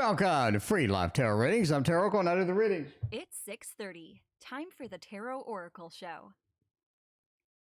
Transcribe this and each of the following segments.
Welcome to Free Live Tarot Readings. I'm TarotOracle, and I do the readings. It's 6:30. Time for the TarotOracle show.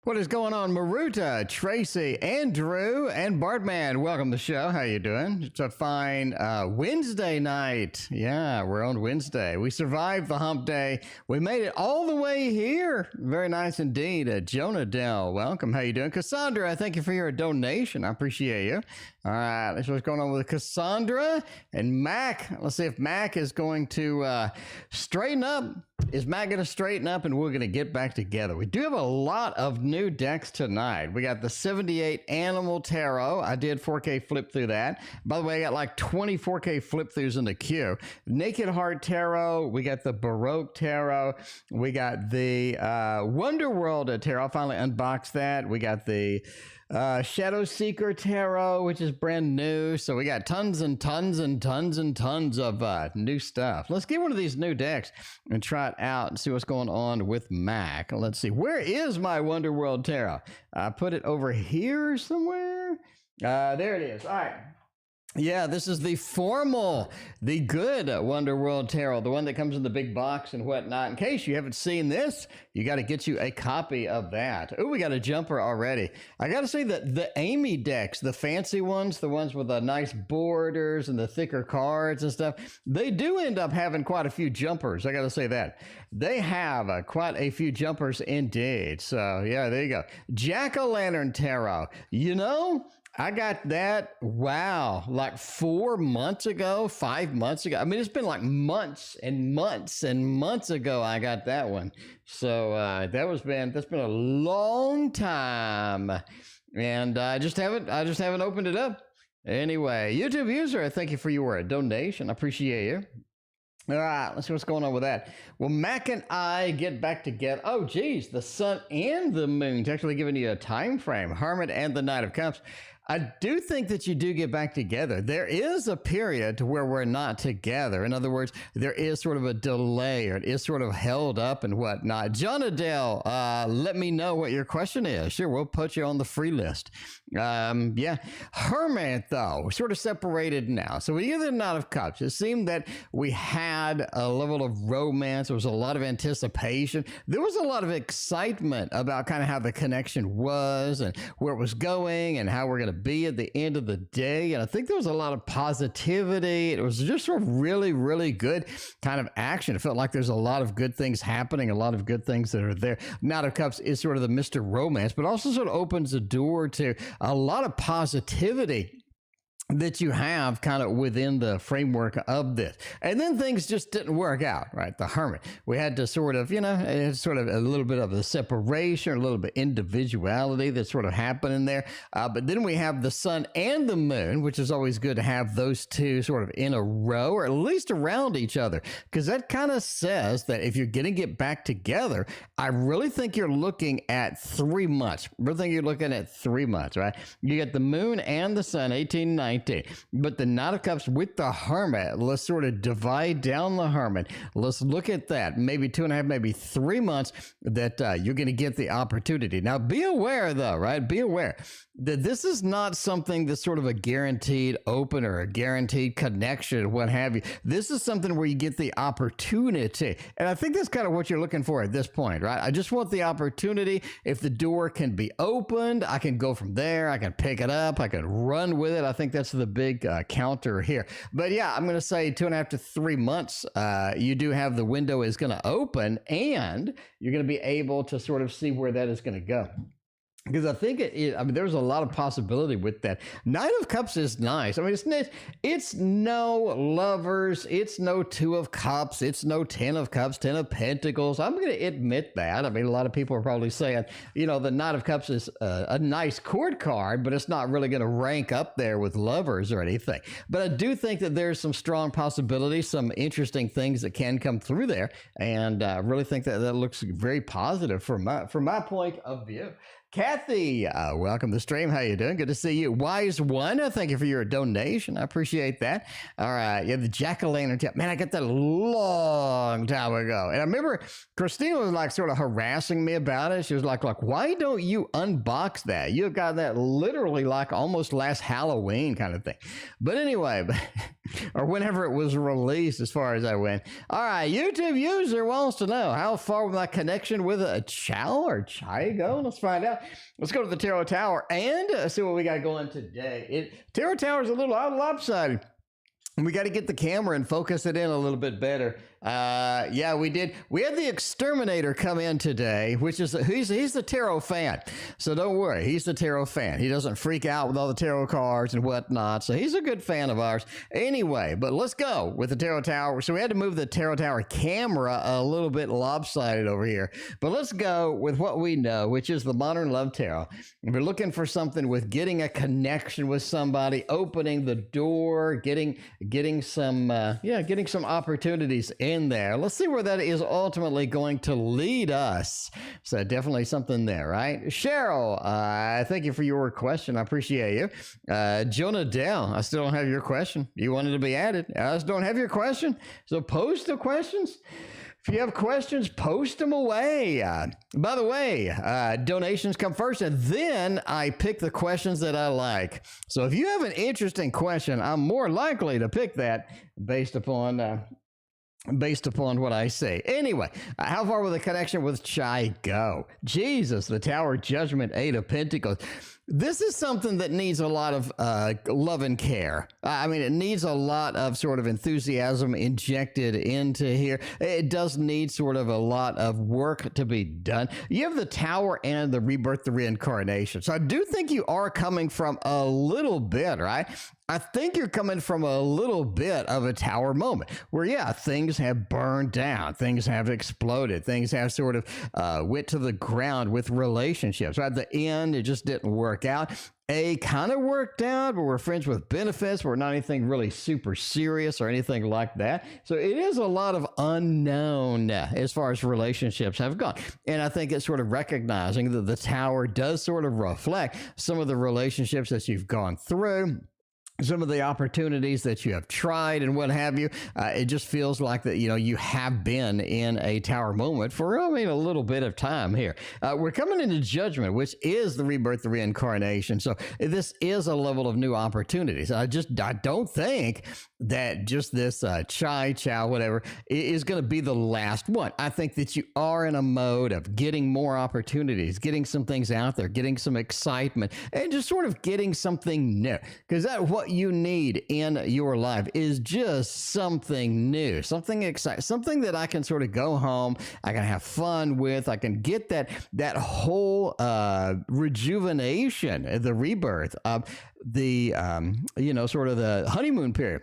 What is going on, Maruta, Tracey, Andrew, and Bartman? Welcome to the show. How you doing? It's a fine Wednesday night. Yeah, we're on Wednesday. We survived the hump day. We made it all the way here. Very nice indeed. Jonah Dell, welcome. How you doing? Cassandra, I thank you for your donation. I appreciate you. All right, let's see what's going on with Cassandra and Mac. Let's see if Mac is going to straighten up. Is Mac going to straighten up and we're going to get back together? We do have a lot of new decks tonight. We got the 78 Animal Tarot. I did 4K flip through that. By the way, I got like 20 4K flip throughs in the queue. Naked Heart Tarot. We got the Baroque Tarot. We got the Wonder World Tarot. I finally unboxed that. We got the Shadow Seeker Tarot, which is brand new. So we got tons and tons and tons and tons of new stuff. Let's get one of these new decks and try it out and see what's going on with Mac. Let's see. Where is my Wonder World Tarot? I put it over here somewhere. There it is. All right. Yeah, this is the formal, the good Wonder World Tarot, the one that comes in the big box and whatnot. In case you haven't seen this, you got to get you a copy of that. Oh, we got a jumper already. I got to say that the Amy decks, the fancy ones, the ones with the nice borders and the thicker cards and stuff, they do end up having quite a few jumpers. I got to say that. They have quite a few jumpers indeed. So, yeah, there you go. Jack-o'-lantern Tarot. You know, I got that, wow, like 4 months ago, 5 months ago. I mean, it's been like months and months and months ago I got that one. So that's been a long time. And I just haven't opened it up. Anyway, YouTube user, thank you for your donation. I appreciate you. All right, let's see what's going on with that. Well, Mac and I get back together. Oh, geez, the sun and the moon's actually giving you a time frame. Hermit and the Knight of Cups. I do think that you do get back together. There is a period to where we're not together. In other words, there is sort of a delay, or it is sort of held up and whatnot. John Adele, let me know what your question is. Sure, we'll put you on the free list. Yeah. Hermit, though, we're sort of separated now. So we get the Knight of Cups. It seemed that we had a level of romance. There was a lot of anticipation. There was a lot of excitement about kind of how the connection was and where it was going and how we're going to be at the end of the day. And I think there was a lot of positivity. It was just sort of really, really good kind of action. It felt like there's a lot of good things happening, a lot of good things that are there. Knight of Cups is sort of the Mr. Romance, but also sort of opens the door to a lot of positivity that you have kind of within the framework of this. And then things just didn't work out, right? The Hermit. We had to sort of, sort of a little bit of the separation, a little bit individuality that sort of happened in there. But then we have the sun and the moon, which is always good to have those two sort of in a row, or at least around each other, because that kind of says that if you're going to get back together, I really think you're looking at 3 months. I really think you're looking at 3 months, right? You get the moon and the sun, 18, 19. But the Knight of Cups with the Hermit, let's sort of divide down the Hermit. Let's look at that. Maybe 2.5, maybe 3 months that you're going to get the opportunity. Now, be aware, though, right? Be aware that this is not something that's sort of a guaranteed opener, a guaranteed connection, what have you. This is something where you get the opportunity. And I think that's kind of what you're looking for at this point, right? I just want the opportunity. If the door can be opened, I can go from there. I can pick it up. I can run with it. I think that's the big counter here. But yeah, I'm going to say 2.5 to 3 months. You do have the window is going to open, and you're going to be able to sort of see where that is going to go. Because I think there's a lot of possibility with that. Knight of Cups is nice. I mean, it's no Lovers. It's no 2 of Cups. It's no 10 of Cups, 10 of Pentacles. I'm going to admit that. I mean, a lot of people are probably saying, the Knight of Cups is a nice court card, but it's not really going to rank up there with Lovers or anything. But I do think that there's some strong possibilities, some interesting things that can come through there. And I really think that looks very positive from my point of view. Kathy, welcome to the stream. How you doing? Good to see you. Wise One, thank you for your donation. I appreciate that. All right, you have the jack-o'-lantern tip. Man, I got that a long time ago. And I remember Christina was like sort of harassing me about it. She was like, why don't you unbox that? You got that literally like almost last Halloween kind of thing. But anyway, or whenever it was released as far as I went. All right, YouTube user wants to know, how far will my connection with a Chal or Chai go? Let's find out. Let's go to the Tarot Tower and see what we got going today. Tarot Tower is a little lopsided. We got to get the camera and focus it in a little bit better. Yeah, we did. We had the exterminator come in today, which is, he's the tarot fan. So don't worry, he's the tarot fan. He doesn't freak out with all the tarot cards and whatnot. So he's a good fan of ours. Anyway, but let's go with the Tarot Tower. So we had to move the Tarot Tower camera a little bit lopsided over here. But let's go with what we know, which is the Modern Love Tarot. We're looking for something with getting a connection with somebody, opening the door, getting some opportunities in there. Let's see where that is ultimately going to lead us. So definitely something there, right? Cheryl, thank you for your question. I appreciate you. Jonah Dell, I still don't have your question. You wanted to be added. I just don't have your question. So post the questions. If you have questions, post them away. By the way, donations come first, and then I pick the questions that I like. So if you have an interesting question, I'm more likely to pick that based upon what I say. Anyway, how far will the connection with Chai go? Jesus, the Tower, Judgment, Eight of Pentacles. This is something that needs a lot of love and care. I mean, it needs a lot of sort of enthusiasm injected into here. It does need sort of a lot of work to be done. You have the Tower and the Rebirth, the Reincarnation. So I do think you are coming from a little bit, right? I think you're coming from a little bit of a Tower moment where, yeah, things have burned down, things have exploded, things have sort of went to the ground with relationships. Right? At the end, it just didn't work out. Kind of worked out, but we're friends with benefits. We're not anything really super serious or anything like that. So it is a lot of unknown as far as relationships have gone. And I think it's sort of recognizing that the Tower does sort of reflect some of the relationships that you've gone through, some of the opportunities that you have tried and what have you. It just feels like that, you have been in a Tower moment for, a little bit of time here. We're coming into Judgment, which is the Rebirth, the Reincarnation. So this is a level of new opportunities. I don't think that just this Chow, whatever, is going to be the last one. I think that you are in a mode of getting more opportunities, getting some things out there, getting some excitement, and just sort of getting something new. Because that's what you need in your life is just something new, something exciting, something that I can sort of go home, I can have fun with, I can get that whole rejuvenation, the rebirth of the, sort of the honeymoon period.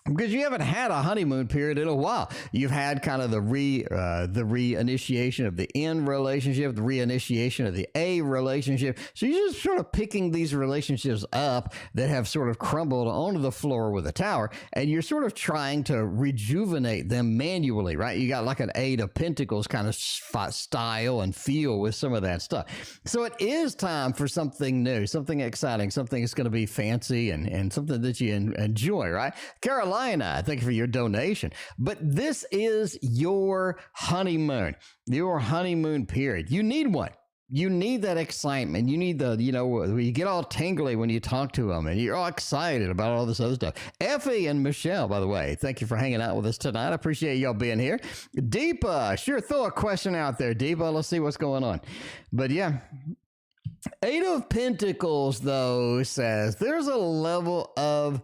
Because you haven't had a honeymoon period in a while. You've had kind of the reinitiation of the N relationship, the reinitiation of the A relationship. So you're just sort of picking these relationships up that have sort of crumbled onto the floor with the Tower, and you're sort of trying to rejuvenate them manually, right? You got like an Eight of Pentacles kind of style and feel with some of that stuff. So it is time for something new, something exciting, something that's going to be fancy and something that you enjoy, right? Carolina, thank you for your donation. But this is your honeymoon period. You need one. You need that excitement. You need you get all tingly when you talk to them and you're all excited about all this other stuff. Effie and Michelle, by the way, thank you for hanging out with us tonight. I appreciate y'all being here. Deepa, sure, throw a question out there, Deepa. Let's see what's going on. But yeah. Eight of Pentacles, though, says there's a level of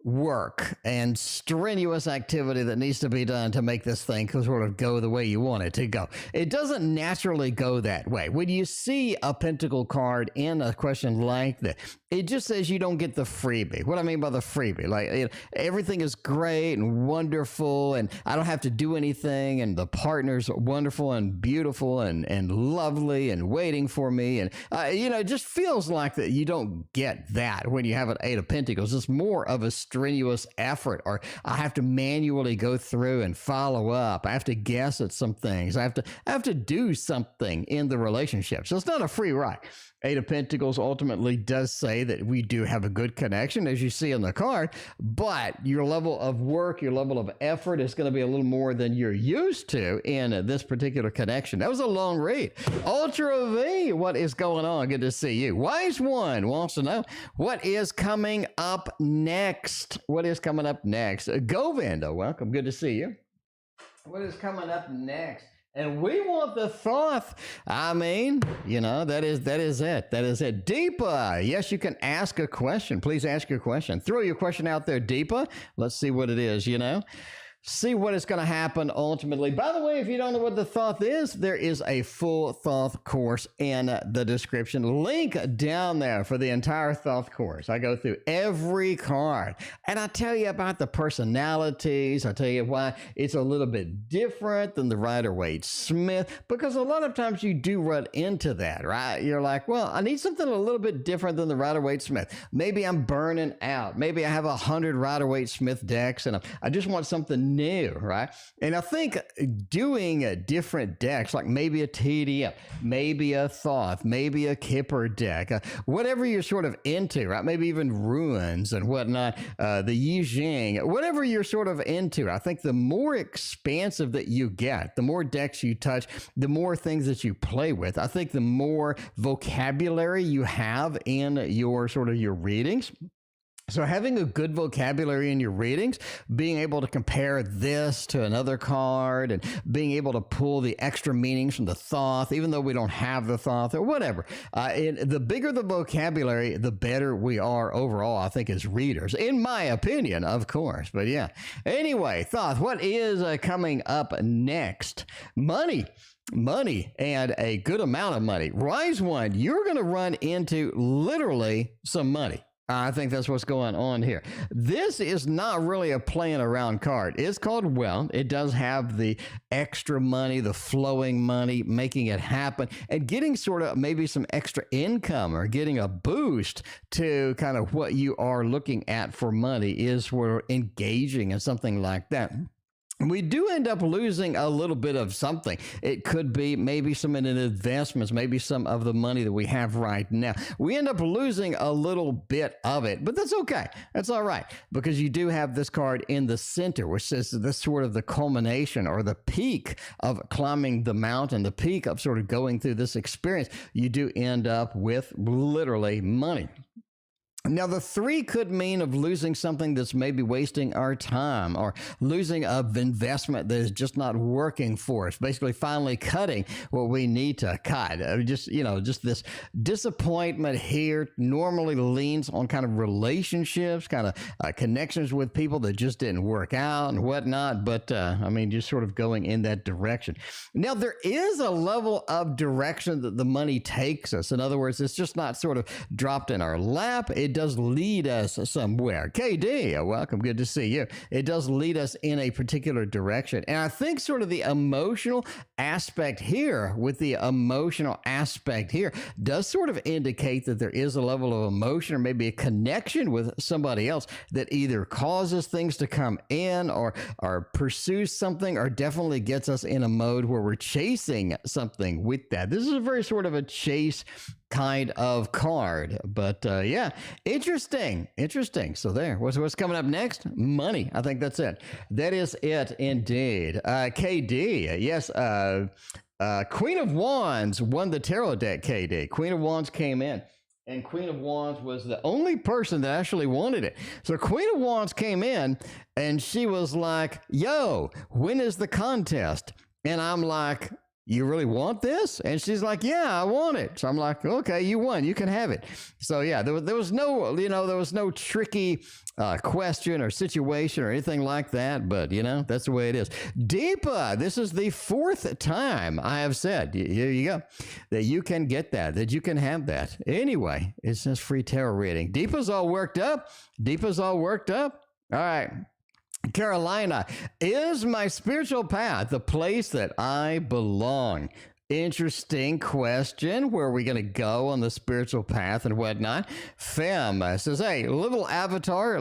work and strenuous activity that needs to be done to make this thing sort of go the way you want it to go. It doesn't naturally go that way. When you see a pentacle card in a question like that, it just says you don't get the freebie. What I mean by the freebie, like everything is great and wonderful and I don't have to do anything and the partner's wonderful and beautiful and lovely and waiting for me. And, it just feels like that you don't get that when you have an Eight of Pentacles. It's more of a strenuous effort, or I have to manually go through and follow up. I have to guess at some things. I have to do something in the relationship. So it's not a free ride. Eight of Pentacles ultimately does say that we do have a good connection, as you see on the card, but your level of work, your level of effort is going to be a little more than you're used to in this particular connection. That was a long read. Ultra V, what is going on? Good to see you. Wise One wants to know what is coming up next. What is coming up next? Govinda, welcome. Good to see you. What is coming up next? And we want the thought. I mean, you know, that is it. That is it. Deepa, yes, you can ask a question. Please ask your question. Throw your question out there, Deepa. Let's see what it is, you know. See what is going to happen ultimately. By the way, if you don't know what the thoth is, there is a full thoth course in the description. Link down there for the entire thoth course. I go through every card, and I tell you about the personalities. I tell you why it's a little bit different than the Rider-Waite-Smith, because a lot of times you do run into that, right? You're like, well, I need something a little bit different than the Rider-Waite-Smith. Maybe I'm burning out. Maybe I have 100 Rider-Waite-Smith decks, and I just want something new, right? And I think doing different decks, like maybe a TDM, maybe a Thoth, maybe a Kipper deck, whatever you're sort of into, right? Maybe even ruins and whatnot, the Yi Jing, whatever you're sort of into. I think the more expansive that you get, the more decks you touch, the more things that you play with, I think the more vocabulary you have in your sort of your readings. So having a good vocabulary in your readings, being able to compare this to another card, and being able to pull the extra meanings from the thoth, even though we don't have the thoth or whatever. The bigger the vocabulary, the better we are overall, I think, as readers, in my opinion, of course. But yeah. Anyway, thoth, what is coming up next? Money, and a good amount of money. Wise One, you're going to run into literally some money. I think that's what's going on here. This is not really a playing around card. It's called wealth. It does have the extra money, the flowing money, making it happen, and getting sort of maybe some extra income or getting a boost to kind of what you are looking at for money is we're engaging in something like that. We do end up losing a little bit of something. It could be maybe some in investments, maybe some of the money that we have right now. We end up losing a little bit of it, but that's okay. That's all right, because you do have this card in the center, which is this sort of the culmination or the peak of climbing the mountain, the peak of sort of going through this experience. You do end up with literally money. Now, the 3 could mean of losing something that's maybe wasting our time, or losing an investment that is just not working for us, basically finally cutting what we need to cut. Just this disappointment here normally leans on kind of relationships, kind of connections with people that just didn't work out and whatnot. But I mean, just sort of going in that direction. Now, there is a level of direction that the money takes us. In other words, it's just not sort of dropped in our lap. It does lead us somewhere. KD, welcome. Good to see you. It does lead us in a particular direction. And I think sort of the emotional aspect here, does sort of indicate that there is a level of emotion or maybe a connection with somebody else that either causes things to come in or pursues something, or definitely gets us in a mode where we're chasing something with that. This is a very sort of a chase kind of card, but yeah, interesting. So there, what's coming up next? Money. I think that's it. That is it indeed. KD, yes. Queen of Wands won the tarot deck. KD, Queen of Wands came in, and Queen of Wands was the only person that actually wanted it. So Queen of Wands came in, and she was like, "Yo, when is the contest?" And I'm like, "You really want this?" And she's like, "Yeah, I want it." So I'm like, "Okay, you won. You can have it." So yeah, there was no tricky question or situation or anything like that. But that's the way it is. Deepa, this is the 4th time I have said, here you go, that you can get that you can have that. Anyway, it's just free tarot reading. Deepa's all worked up. All right. Carolina, is my spiritual path the place that I belong? interesting question. Where are we going to go on the spiritual path and whatnot? Femme says, hey, little avatar,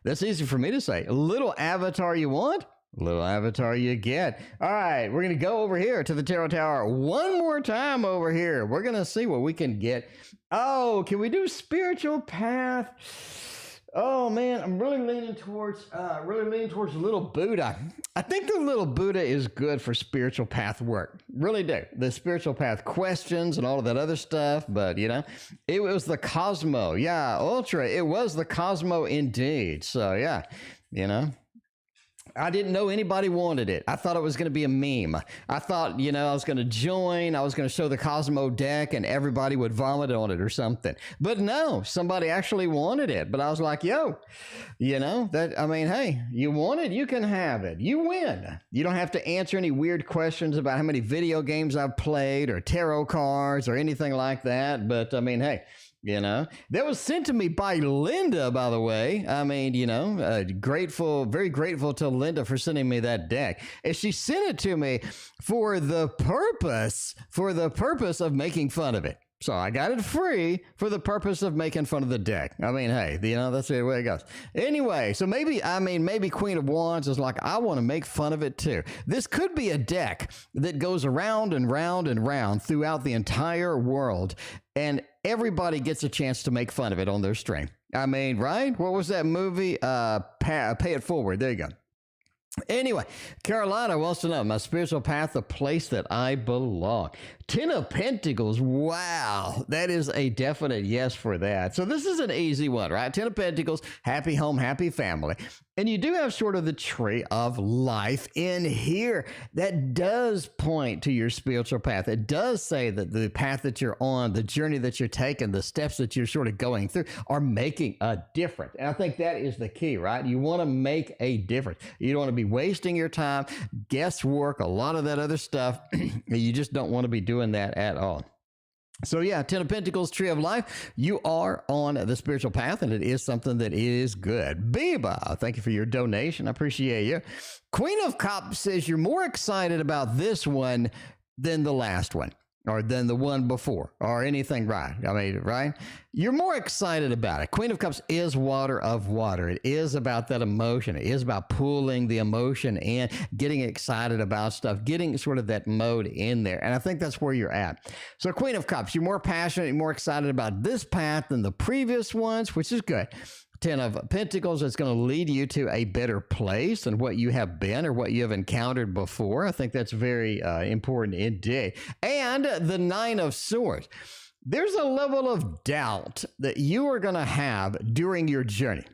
that's easy for me to say. Little avatar you want? Little avatar you get. All right, we're going to go over here to the Tarot Tower one more time over here. We're going to see what we can get. Oh, can we do spiritual path? Oh man, I'm really leaning towards little Buddha. I think the little Buddha is good for spiritual path work. Really do. The spiritual path questions and all of that other stuff, but you know, it was the Cosmo. Yeah, Ultra. It was the Cosmo indeed. So yeah, you know. I didn't know anybody wanted it. I thought it was going to be a meme. I thought, you know, I was going to join, I was going to show the Cosmo deck and everybody would vomit on it or something. But no, somebody actually wanted it. But I was like, yo, you know, hey, you want it, you can have it. You win. You don't have to answer any weird questions about how many video games I've played or tarot cards or anything like that. But I mean, hey, you know, that was sent to me by Linda, by the way. I mean, you know, very grateful to Linda for sending me that deck. And she sent it to me for the purpose of making fun of it. So I got it free for the purpose of making fun of the deck. I mean, hey, you know, that's the way it goes. Anyway, so maybe Queen of Wands is like, I want to make fun of it too. This could be a deck that goes around and round and round throughout the entire world, and everybody gets a chance to make fun of it on their stream. I mean, right? What was that movie? Pay It Forward. There you go. Anyway, Carolina wants to know, my spiritual path, the place that I belong. 10 of Pentacles. Wow. That is a definite yes for that. So this is an easy one, right? 10 of Pentacles, happy home, happy family. And you do have sort of the tree of life in here that does point to your spiritual path. It does say that the path that you're on, the journey that you're taking, the steps that you're sort of going through are making a difference. And I think that is the key, right? You want to make a difference. You don't want to be wasting your time, guesswork, a lot of that other stuff. You just don't want to be doing that at all. So yeah, 10 of Pentacles, Tree of Life, you are on the spiritual path, and it is something that is good. Beebaa, thank you for your donation. I appreciate you. Queen of Cups says you're more excited about this one than the last one, or than the one before, or anything, right? I mean, right? You're more excited about it. Queen of Cups is water of water. It is about that emotion. It is about pulling the emotion in, getting excited about stuff, getting sort of that mode in there. And I think that's where you're at. So Queen of Cups, you're more passionate, you're more excited about this path than the previous ones, which is good. 10 of Pentacles is going to lead you to a better place than what you have been or what you have encountered before. I think that's very important indeed. And the 9 of Swords. There's a level of doubt that you are going to have during your journey,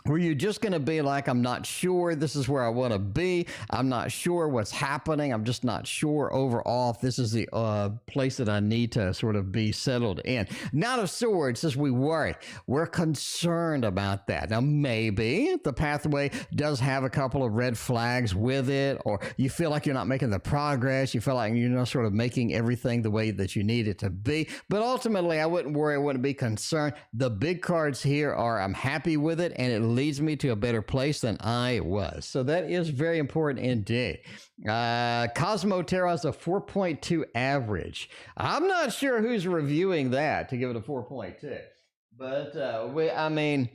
where you're just going to be like, I'm not sure this is where I want to be. I'm not sure what's happening. I'm just not sure overall if this is the place that I need to sort of be settled in. Knight of Swords says we worry. We're concerned about that. Now, maybe the pathway does have a couple of red flags with it, or you feel like you're not making the progress. You feel like you're not sort of making everything the way that you need it to be. But ultimately, I wouldn't worry. I wouldn't be concerned. The big cards here are I'm happy with it, and it leads me to a better place than I was. So that is very important indeed. Cosmo Tarot is a 4.2 average. I'm not sure who's reviewing that to give it a 4.2, but I mean,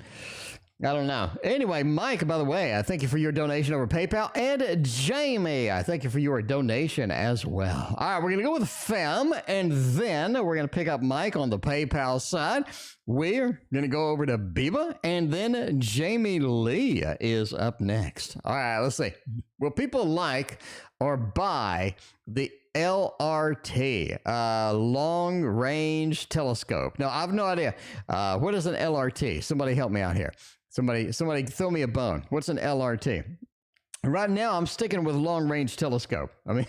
I don't know. Anyway, Mike, by the way, I thank you for your donation over PayPal. And Jamie, I thank you for your donation as well. All right, we're going to go with Femme, and then we're going to pick up Mike on the PayPal side. We're going to go over to Beebaa, and then Jamie Lee is up next. All right, let's see. Will people like or buy the LRT, long range telescope? Now, I have no idea. What is an LRT? Somebody help me out here. Somebody throw me a bone. What's an LRT? Right now, I'm sticking with long range telescope. I mean,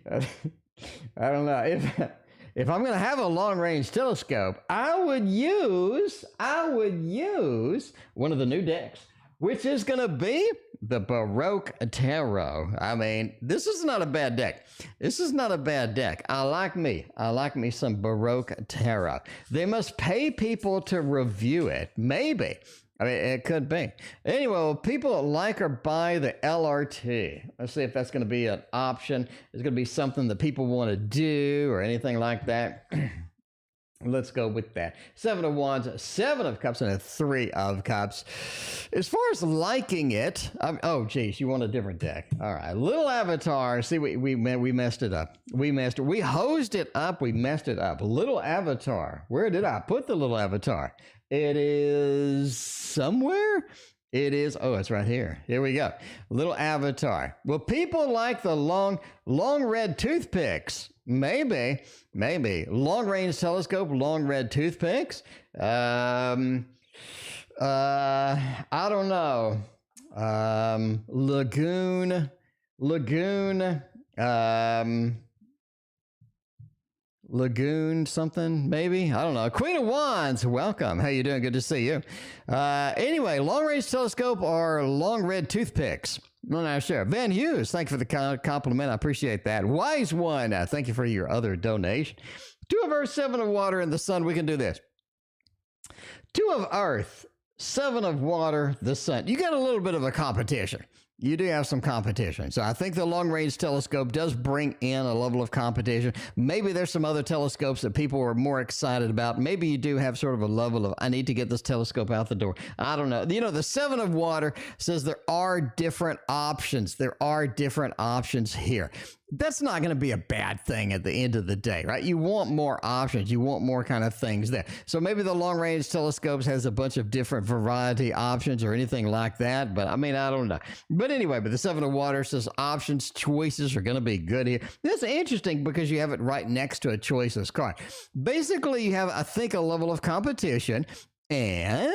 I don't know. If I'm going to have a long range telescope, I would use one of the new decks, which is going to be the Baroque Tarot. I mean, this is not a bad deck. This is not a bad deck. I like me some Baroque Tarot. They must pay people to review it. Maybe. I mean, it could be. Anyway, well, people like or buy the LRT. Let's see if that's going to be an option. It's going to be something that people want to do or anything like that. Let's go with that. 7 of Wands, 7 of Cups, and a 3 of Cups. As far as liking it, oh, geez, you want a different deck. All right, Little Avatar. See, we messed it up. We hosed it up. We messed it up. Little Avatar. Where did I put the Little Avatar? It is somewhere. It is, oh, it's right here. Here we go. Little Avatar. Well, people like the long red toothpicks. Maybe. Long range telescope, long red toothpicks. I don't know. Lagoon. Lagoon something, maybe? I don't know. Queen of Wands, welcome. How you doing? Good to see you. Anyway, long-range telescope or long red toothpicks? I'm not sure. Van Hughes, thank you for the compliment. I appreciate that. Wise One, thank you for your other donation. 2 of Earth, 7 of Water, and the Sun. We can do this. 2 of Earth, 7 of Water, the Sun. You got a little bit of a competition. You do have some competition. So I think the long-range telescope does bring in a level of competition. Maybe there's some other telescopes that people are more excited about. Maybe you do have sort of a level of, I need to get this telescope out the door. I don't know. You know, the 7 of Water says there are different options. There are different options here. That's not going to be a bad thing at the end of the day, right? You want more options. You want more kind of things there. So maybe the long-range telescopes has a bunch of different variety options or anything like that. But I mean, I don't know. But anyway, but the 7 of Water says options, choices are going to be good here. That's interesting because you have it right next to a choices card. Basically, you have, I think, a level of competition. And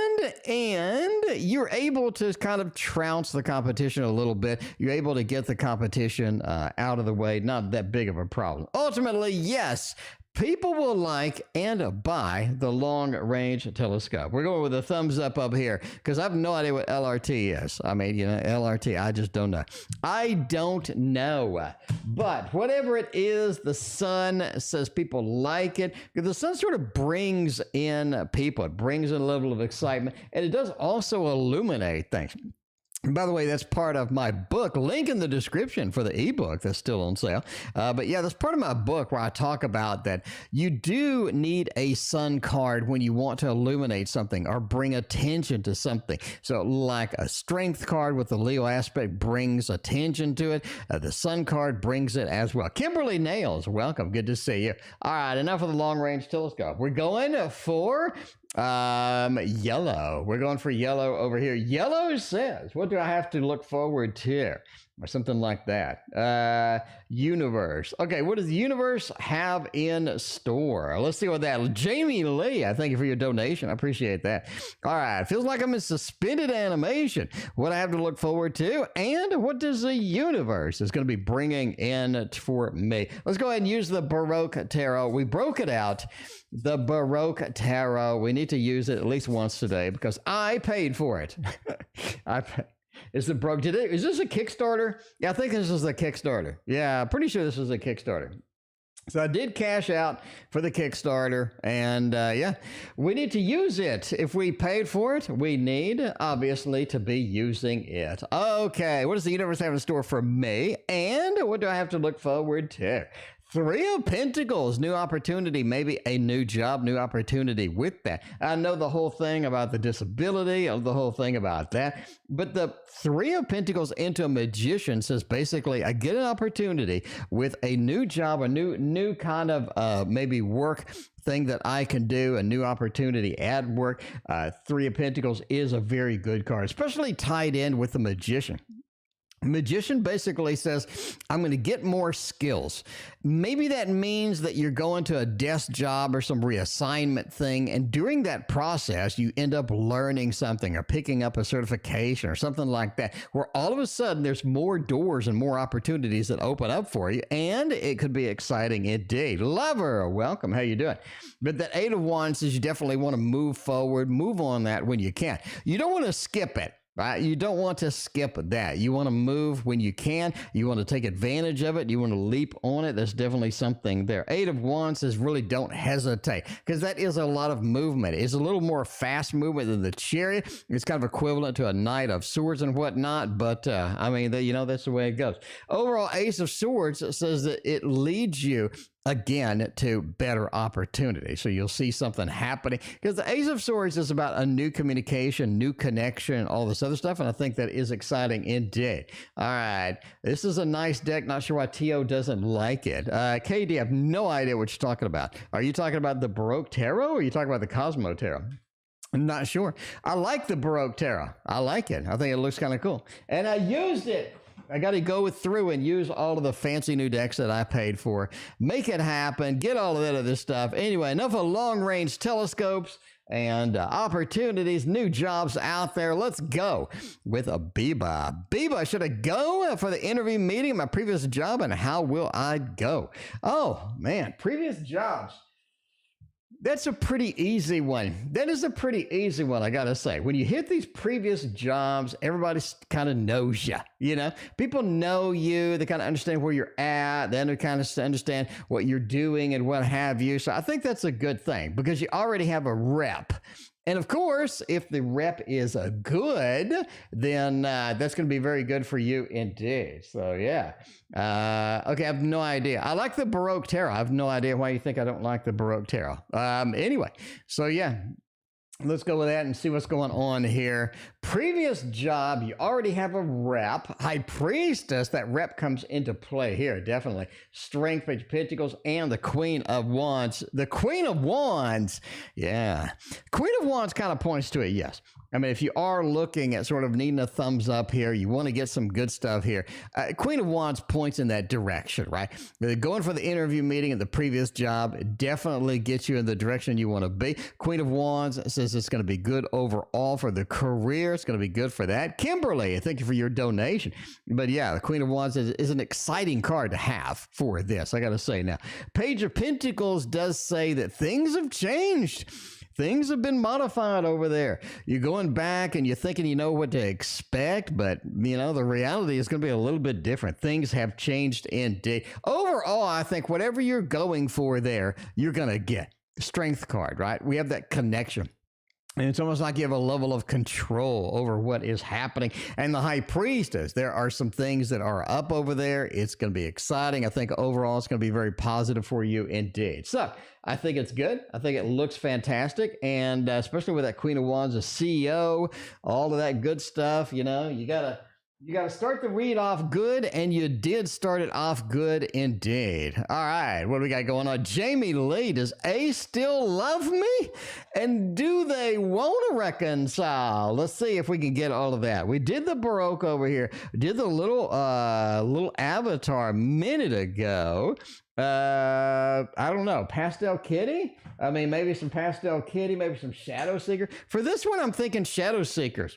you're able to kind of trounce the competition a little bit. You're able to get the competition out of the way. Not that big of a problem. Ultimately, yes, people will like and buy the long-range telescope. We're going with a thumbs up here because I have no idea what LRT is. I mean, you know, LRT, I just don't know. I don't know. But whatever it is, the Sun says people like it. The Sun sort of brings in people. It brings in a level of excitement. And it does also illuminate things. And by the way, that's part of my book. Link in the description for the ebook that's still on sale. But yeah, that's part of my book where I talk about that you do need a sun card when you want to illuminate something or bring attention to something. So like a strength card with the Leo aspect brings attention to it. The sun card brings it as well. Kimberly Nails, welcome. Good to see you. All right, enough of the long range telescope. We're going for yellow. We're going for yellow over here. Yellow says, what do I have to look forward to? Or something like that. Universe. Okay, what does the universe have in store? Let's see what that. Jamie Lee, I thank you for your donation. I appreciate that. All right, feels like I'm in suspended animation. What I have to look forward to, and what does the universe is going to be bringing in for me? Let's go ahead and use the Baroque Tarot. We broke it out. The Baroque Tarot. We need to use it at least once today because I paid for it. I paid. Is it broke? Is this a Kickstarter? Yeah, I think this is a Kickstarter. Yeah, I'm pretty sure this is a Kickstarter. So I did cash out for the Kickstarter, and yeah, we need to use it. If we paid for it, we need, obviously, to be using it. Okay, what does the universe have in store for me, and what do I have to look forward to? 3 of Pentacles, new opportunity, maybe a new job, new opportunity with that. I know the whole thing about the disability, the whole thing about that, but the 3 of Pentacles into a Magician says basically I get an opportunity with a new job, a new kind of maybe work thing that I can do, a new opportunity at work. 3 of Pentacles is a very good card, especially tied in with the Magician. Magician basically says, I'm going to get more skills. Maybe that means that you're going to a desk job or some reassignment thing, and during that process, you end up learning something or picking up a certification or something like that, where all of a sudden there's more doors and more opportunities that open up for you, and it could be exciting indeed. Lover, welcome. How you doing? But that 8 of Wands says you definitely want to move forward, move on that when you can. You don't want to skip it. right? You don't want to skip that. You want to move when you can. You want to take advantage of it. You want to leap on it. There's definitely something there. Eight of Wands says really don't hesitate, because that is a lot of movement. It's a little more fast movement than the Chariot. It's kind of equivalent to a Knight of Swords and whatnot, but I mean, that's the way it goes. Overall, Ace of Swords says that it leads you again to better opportunity. So you'll see something happening, because the Ace of Swords is about a new communication, new connection, all this other stuff. And I think that is exciting indeed. All right. This is a nice deck. Not sure why T.O. doesn't like it. KD, I have no idea what you're talking about. Are you talking about the Baroque Tarot, or are you talking about the Cosmo Tarot? I'm not sure. I like the Baroque Tarot. I like it. I think it looks kind of cool. And I used it. I got to go through and use all of the fancy new decks that I paid for. Make it happen. Get all of that other stuff. Anyway, enough of long-range telescopes and opportunities, new jobs out there. Let's go with a Beebaa. Beebaa, should I go for the interview meeting at my previous job, and how will I go? Oh, man, previous jobs. That's a pretty easy one. That is a pretty easy one, I gotta say. When you hit these previous jobs, everybody kind of knows you, you know? People know you. They kind of understand where you're at. They kind of understand what you're doing and what have you. So I think that's a good thing, because you already have a rep. And of course, if the rep is good, then that's going to be very good for you indeed. So yeah. Okay, I have no idea. I like the Baroque Tarot. I have no idea why you think I don't like the Baroque Tarot. Anyway, so yeah. Let's go with that and see what's going on here. Previous job, you already have a rep. High Priestess, that rep comes into play here, definitely. Strength, Page of Pentacles, and the Queen of Wands. The Queen of Wands, yeah. Queen of Wands kind of points to it, yes. I mean, if you are looking at sort of needing a thumbs up here, you want to get some good stuff here. Queen of Wands points in that direction, right? Going for the interview meeting at the previous job definitely gets you in the direction you want to be. Queen of Wands says it's going to be good overall for the career. It's going to be good for that. Kimberly, thank you for your donation. But yeah, the Queen of Wands is an exciting card to have for this, I got to say now. Page of Pentacles does say that things have changed. Things have been modified over there. You're going back and you're thinking you know what to expect, but, you know, the reality is going to be a little bit different. Things have changed indeed. Overall, I think whatever you're going for there, you're going to get. Strength card, right? We have that connection. And it's almost like you have a level of control over what is happening. And the High Priestess, there are some things that are up over there. It's going to be exciting. I think overall it's going to be very positive for you indeed. So I think it's good. I think it looks fantastic. And especially with that Queen of Wands, a CEO, all of that good stuff, you know, you got to start the read off good, and you did start it off good indeed. All right, what do we got going on? Jamie Lee, does A still love me? And do they want to reconcile? Let's see if we can get all of that. We did the Baroque over here. We did the little avatar a minute ago. I don't know, Pastel Kitty? I mean, maybe some Pastel Kitty, maybe some Shadow Seeker. For this one, I'm thinking Shadow Seekers.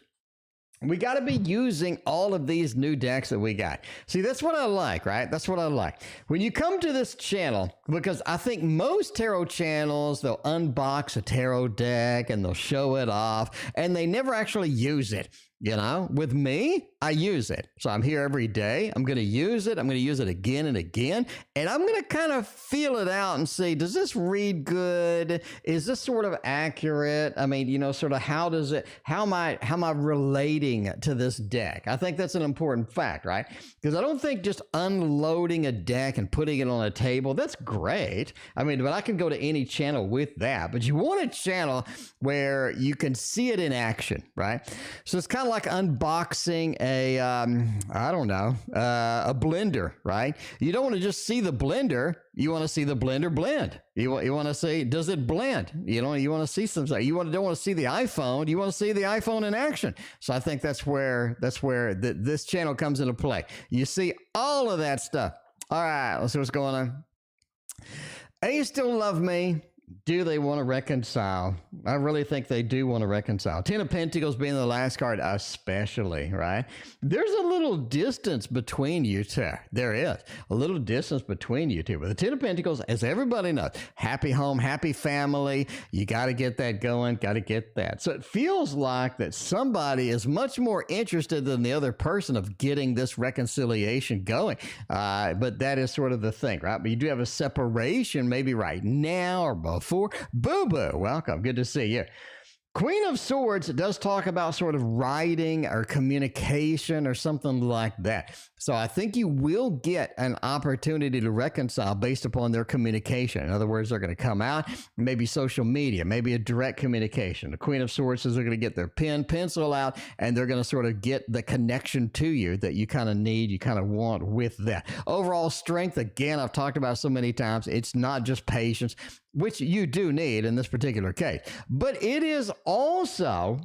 We got to be using all of these new decks that we got. See, that's what I like, right? That's what I like. When you come to this channel, because I think most tarot channels, they'll unbox a tarot deck and they'll show it off, and they never actually use it. You know, with me, I use it. So I'm here every day. I'm going to use it. I'm going to use it again and again. And I'm going to kind of feel it out and see, does this read good? Is this sort of accurate? I mean, you know, sort of how am I relating to this deck? I think that's an important fact, right? Because I don't think just unloading a deck and putting it on a table, that's great. I mean, but I can go to any channel with that. But you want a channel where you can see it in action, right? So it's kind of like unboxing a blender, right? You don't want to just see the blender. You want to see the blender blend. You want to see, does it blend? You know, you want to see something. Don't want to see the iPhone. You want to see the iPhone in action. So I think that's where this channel comes into play. You see all of that stuff. All right, let's see what's going on. A still love me. Do they want to reconcile? I really think they do want to reconcile. Ten of Pentacles being the last card, especially, right? There's a little distance between you two. There is a little distance between you two. But the Ten of Pentacles, as everybody knows, happy home, happy family. You got to get that going, got to get that. So it feels like that somebody is much more interested than the other person of getting this reconciliation going. But that is sort of the thing, right? But you do have a separation maybe right now or before. BooBoo, welcome. Good to see you. Queen of Swords does talk about sort of writing or communication or something like that. So I think you will get an opportunity to reconcile based upon their communication. In other words, they're going to come out, maybe social media, maybe a direct communication. The Queen of Swords is they're going to get their pen, pencil out, and they're going to sort of get the connection to you that you kind of need, you kind of want with that. Overall strength, again, I've talked about so many times, it's not just patience, which you do need in this particular case, but it is also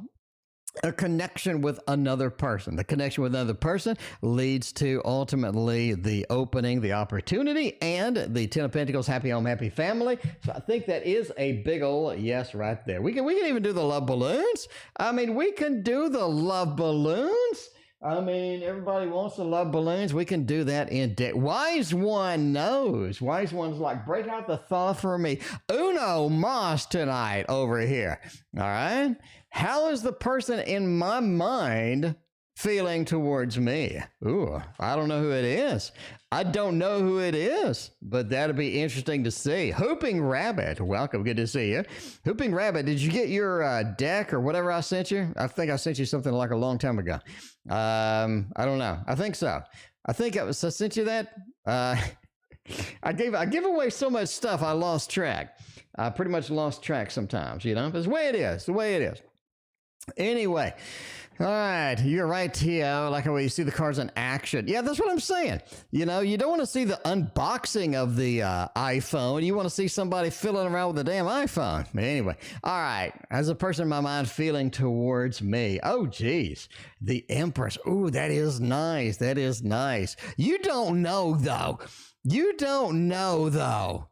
a connection with another person. The connection with another person leads to ultimately the opening, the opportunity, and the Ten of Pentacles, happy home, happy family. So I think that is a big old yes right there. We can even do the love balloons. I mean, we can do the love balloons. I mean, everybody wants to love balloons. We can do that in depth. Wise One knows. Wise One's like, break out the thoth for me. Uno mas tonight over here. All right? How is the person in my mind feeling towards me? Ooh, I don't know who it is. I don't know who it is, but that'll be interesting to see. Hooping Rabbit, welcome. Good to see you. Hooping Rabbit, did you get your deck or whatever I sent you? I think I sent you something like a long time ago. I don't know. I think so. I sent you that. I give away so much stuff, I lost track. I pretty much lost track sometimes, you know, but it's the way it is, the way it is. Anyway, all right, you're right, Tio. Like how you see the cards in action. Yeah, that's what I'm saying. You know, you don't want to see the unboxing of the iPhone. You want to see somebody fiddling around with the damn iPhone. Anyway, all right. As a person in my mind feeling towards me. Oh, geez. The Empress. Ooh, that is nice. That is nice. You don't know, though. You don't know, though.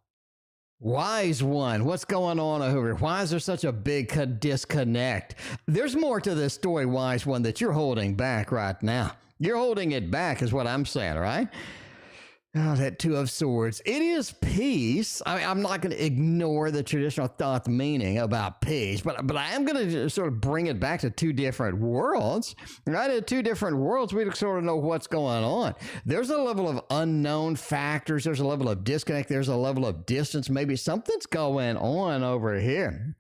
Wise One, what's going on over here? Why is there such a big disconnect? There's more to this story, Wise One, that you're holding back right now. You're holding it back is what I'm saying, right? Oh, that Two of Swords. It is peace. I'm not going to ignore the traditional thought meaning about peace, but I am going to sort of bring it back to two different worlds. Right? In two different worlds, we sort of know what's going on. There's a level of unknown factors. There's a level of disconnect. There's a level of distance. Maybe something's going on over here.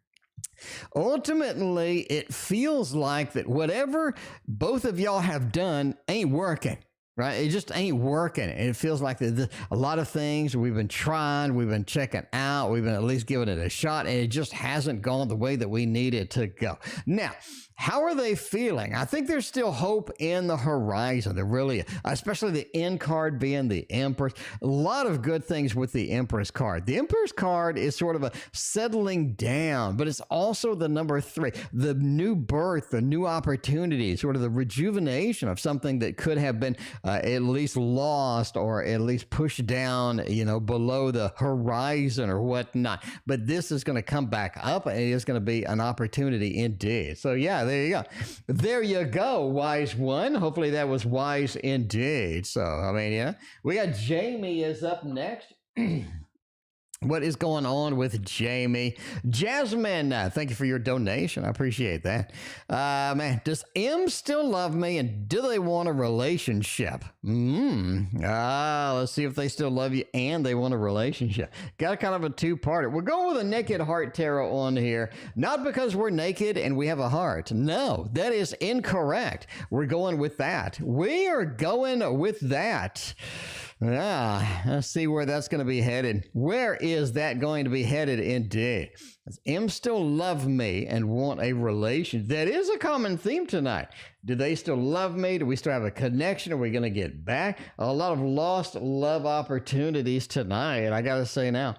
Ultimately, it feels like that whatever both of y'all have done ain't working. Right? It just ain't working. And it feels like a lot of things we've been trying, we've been checking out, we've been at least giving it a shot, and it just hasn't gone the way that we need it to go. Now, how are they feeling? I think there's still hope in the horizon. There really is, especially the end card being the Empress. A lot of good things with the Empress card. The Empress card is sort of a settling down, but it's also the number 3, the new birth, the new opportunity, sort of the rejuvenation of something that could have been at least lost or at least pushed down, you know, below the horizon or whatnot. But this is going to come back up and it is going to be an opportunity indeed. So yeah, there you go. There you go, Wise One. Hopefully that was wise indeed. So, I mean, yeah, we got Jamie is up next. What is going on with Jamie? Jasmine, thank you for your donation. I appreciate that. Man, does M still love me and do they want a relationship? Let's see if they still love you and they want a relationship. Got kind of a two-parter. We're going with a naked heart tarot on here, not because we're naked and we have a heart. No, that is incorrect. We're going with that. We are going with that. Let's see where that's going to be headed. Where is that going to be headed indeed? Does M still love me and want a relation? That is a common theme tonight. Do they still love me? Do we still have a connection? Are we going to get back? A lot of lost love opportunities tonight. I got to say now,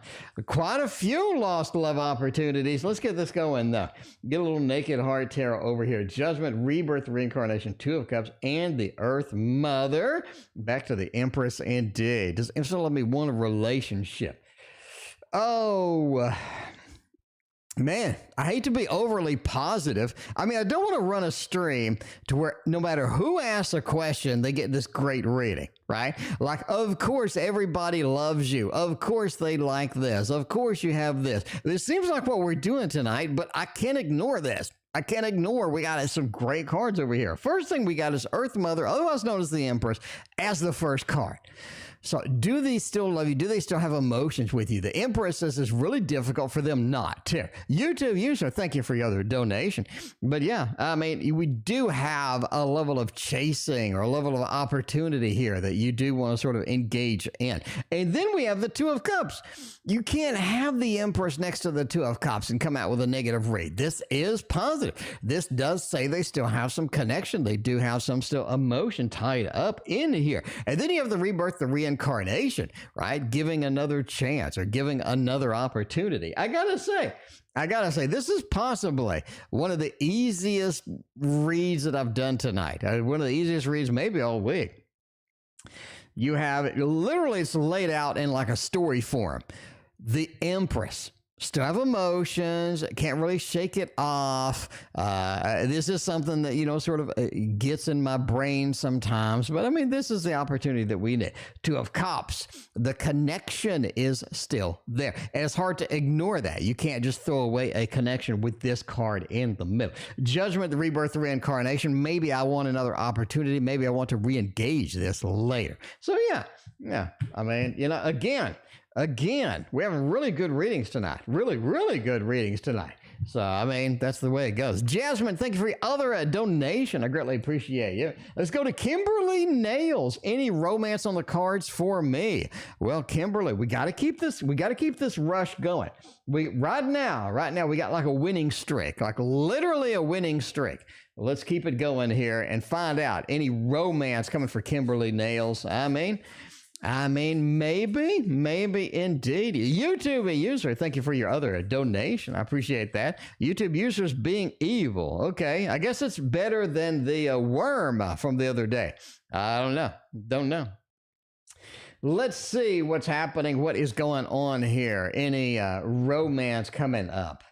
quite a few lost love opportunities. Let's get this going though. Get a little naked heart tarot over here. Judgment, rebirth, reincarnation, Two of Cups, and the Earth Mother. Back to the Empress indeed. Does M still love me want a relationship? Oh, Man, I hate to be overly positive. I mean, I don't want to run a stream to where no matter who asks a question, they get this great reading, right? Like, of course, everybody loves you. Of course, they like this. Of course, you have this. This seems like what we're doing tonight, but I can't ignore this. I can't ignore we got some great cards over here. First thing we got is Earth Mother, otherwise known as the Empress, as the first card. So do they still love you? Do they still have emotions with you? The Empress says it's really difficult for them not to. YouTube user, thank you for your other donation. But yeah, I mean, we do have a level of chasing or a level of opportunity here that you do want to sort of engage in. And then we have the Two of Cups. You can't have the Empress next to the Two of Cups and come out with a negative read. This is positive. This does say they still have some connection. They do have some still emotion tied up in here. And then you have the Rebirth, the reincarnation, right? Giving another chance or giving another opportunity. I gotta say, this is possibly one of the easiest reads that I've done tonight. One of the easiest reads maybe all week. You have it, literally it's laid out in like a story form. The Empress. Still have emotions, can't really shake it off. This is something that, you know, sort of gets in my brain sometimes. But I mean, this is the opportunity that we need. Two of Cups, the connection is still there. And it's hard to ignore that. You can't just throw away a connection with this card in the middle. Judgment, the Rebirth, the reincarnation. Maybe I want another opportunity. Maybe I want to re-engage this later. So yeah. I mean, you know, Again, we have really good readings tonight. Really good readings tonight. So, I mean, that's the way it goes. Jasmine, thank you for your other donation. I greatly appreciate you. Let's go to Kimberly Nails. Any romance on the cards for me? Well, Kimberly, we got to keep this rush going. Right now, we got like a winning streak, like literally a winning streak. Let's keep it going here and find out any romance coming for Kimberly Nails. I mean, maybe indeed. YouTube user, thank you for your other donation. I appreciate that. YouTube users being evil. Okay, I guess it's better than the worm from the other day. I don't know. Let's see what's happening. What is going on here? Any romance coming up?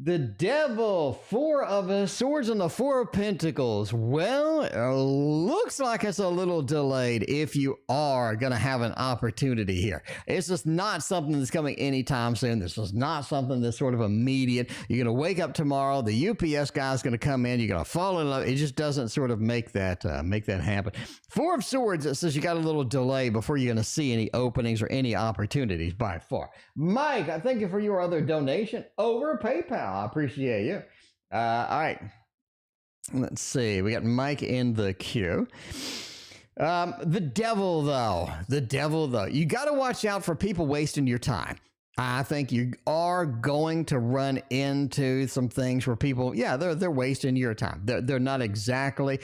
The Devil, Four of Swords and the Four of Pentacles. Well, it looks like it's a little delayed if you are going to have an opportunity here. It's just not something that's coming anytime soon. This is not something that's sort of immediate. You're going to wake up tomorrow. The UPS guy's going to come in. You're going to fall in love. It just doesn't sort of make that happen. Four of Swords, it says you got a little delay before you're going to see any openings or any opportunities by far. Mike, I thank you for your other donation over PayPal. I appreciate you. All right. Let's see. We got Mike in the queue. The devil, though. You got to watch out for people wasting your time. I think you are going to run into some things where people, they're wasting your time. They're not exactly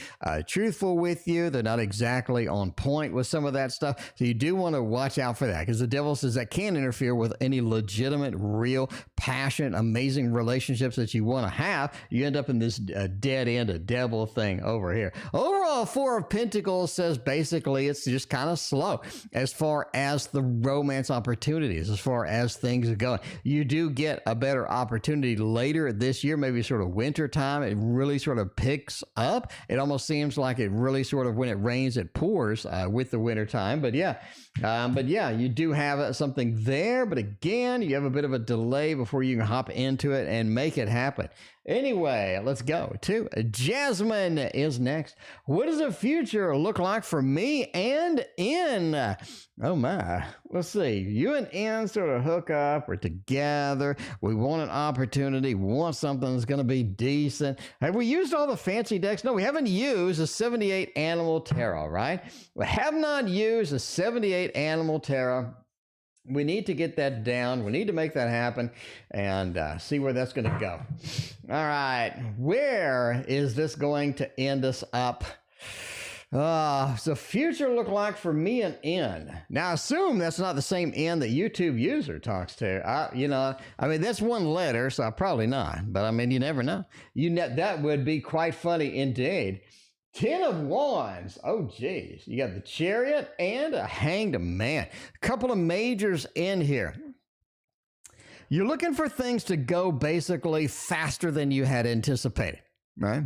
truthful with you. They're not exactly on point with some of that stuff. So you do want to watch out for that, because the devil says that can interfere with any legitimate, real, passionate, amazing relationships that you want to have. You end up in this dead end, a devil thing over here. Overall, Four of Pentacles says basically it's just kind of slow as far as the romance opportunities, as far as things are going. You do get a better opportunity later this year, maybe sort of winter time. It really sort of picks up. It almost seems like it really sort of, when it rains, it pours with the winter time. But you do have something there. But again, you have a bit of a delay before you can hop into it and make it happen. Anyway, let's go to Jasmine is next. What does the future look like for me and N? Oh my. Let's see. You and N sort of hook up. We're together. We want an opportunity. We want something that's going to be decent. Have we used all the fancy decks? No, we haven't used a 78 Animal Tarot, right? We have not used a 78 Animal Tarot. We need to get that down. We need to make that happen and see where that's going to go. All right. Where is this going to end us up? So future look like for me and N. Now, assume that's not the same N that YouTube user talks to. I mean, that's one letter, so probably not. But I mean, you never know. That would be quite funny indeed. 10 of Wands. Oh, geez. You got the Chariot and a Hanged Man. A couple of majors in here. you're looking for things to go basically faster than you had anticipated, right?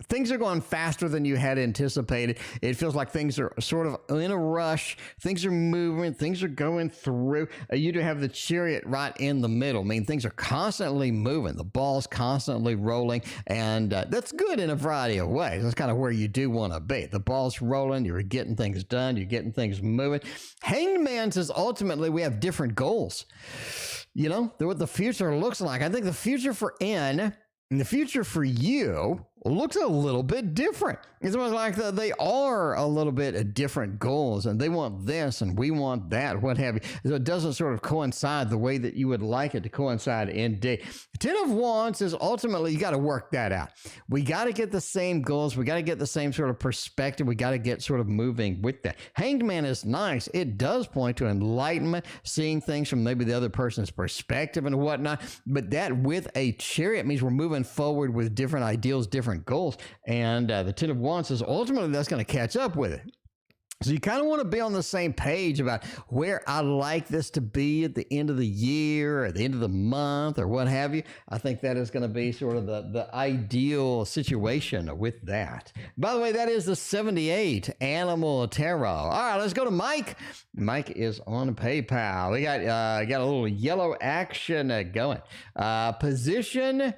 Things are going faster than you had anticipated. It feels like things are sort of in a rush. Things are moving. Things are going through. You do have the Chariot right in the middle. I mean, things are constantly moving. The ball's constantly rolling, and that's good in a variety of ways. That's kind of where you do want to be. The ball's rolling. You're getting things done. You're getting things moving. Hanged Man says ultimately we have different goals. You know, what the future looks like. I think the future for N and the future for you looks a little bit different. It's almost like they are a little bit different goals, and they want this and we want that, what have you. So it doesn't sort of coincide the way that you would like it to coincide indeed. Ten of Wands is ultimately you got to work that out. We got to get the same goals. We got to get the same sort of perspective. We got to get sort of moving with that. Hanged Man is nice. It does point to enlightenment, seeing things from maybe the other person's perspective and whatnot. But that with a Chariot means we're moving forward with different ideals, different goals. And the Ten of Wands is ultimately that's going to catch up with it. So you kind of want to be on the same page about where I like this to be at the end of the year or at the end of the month or what have you. I think that is going to be sort of the ideal situation with that. By the way, that is the 78 Animal Tarot. All right, let's go to Mike. Mike is on PayPal. We got a little yellow action going. Position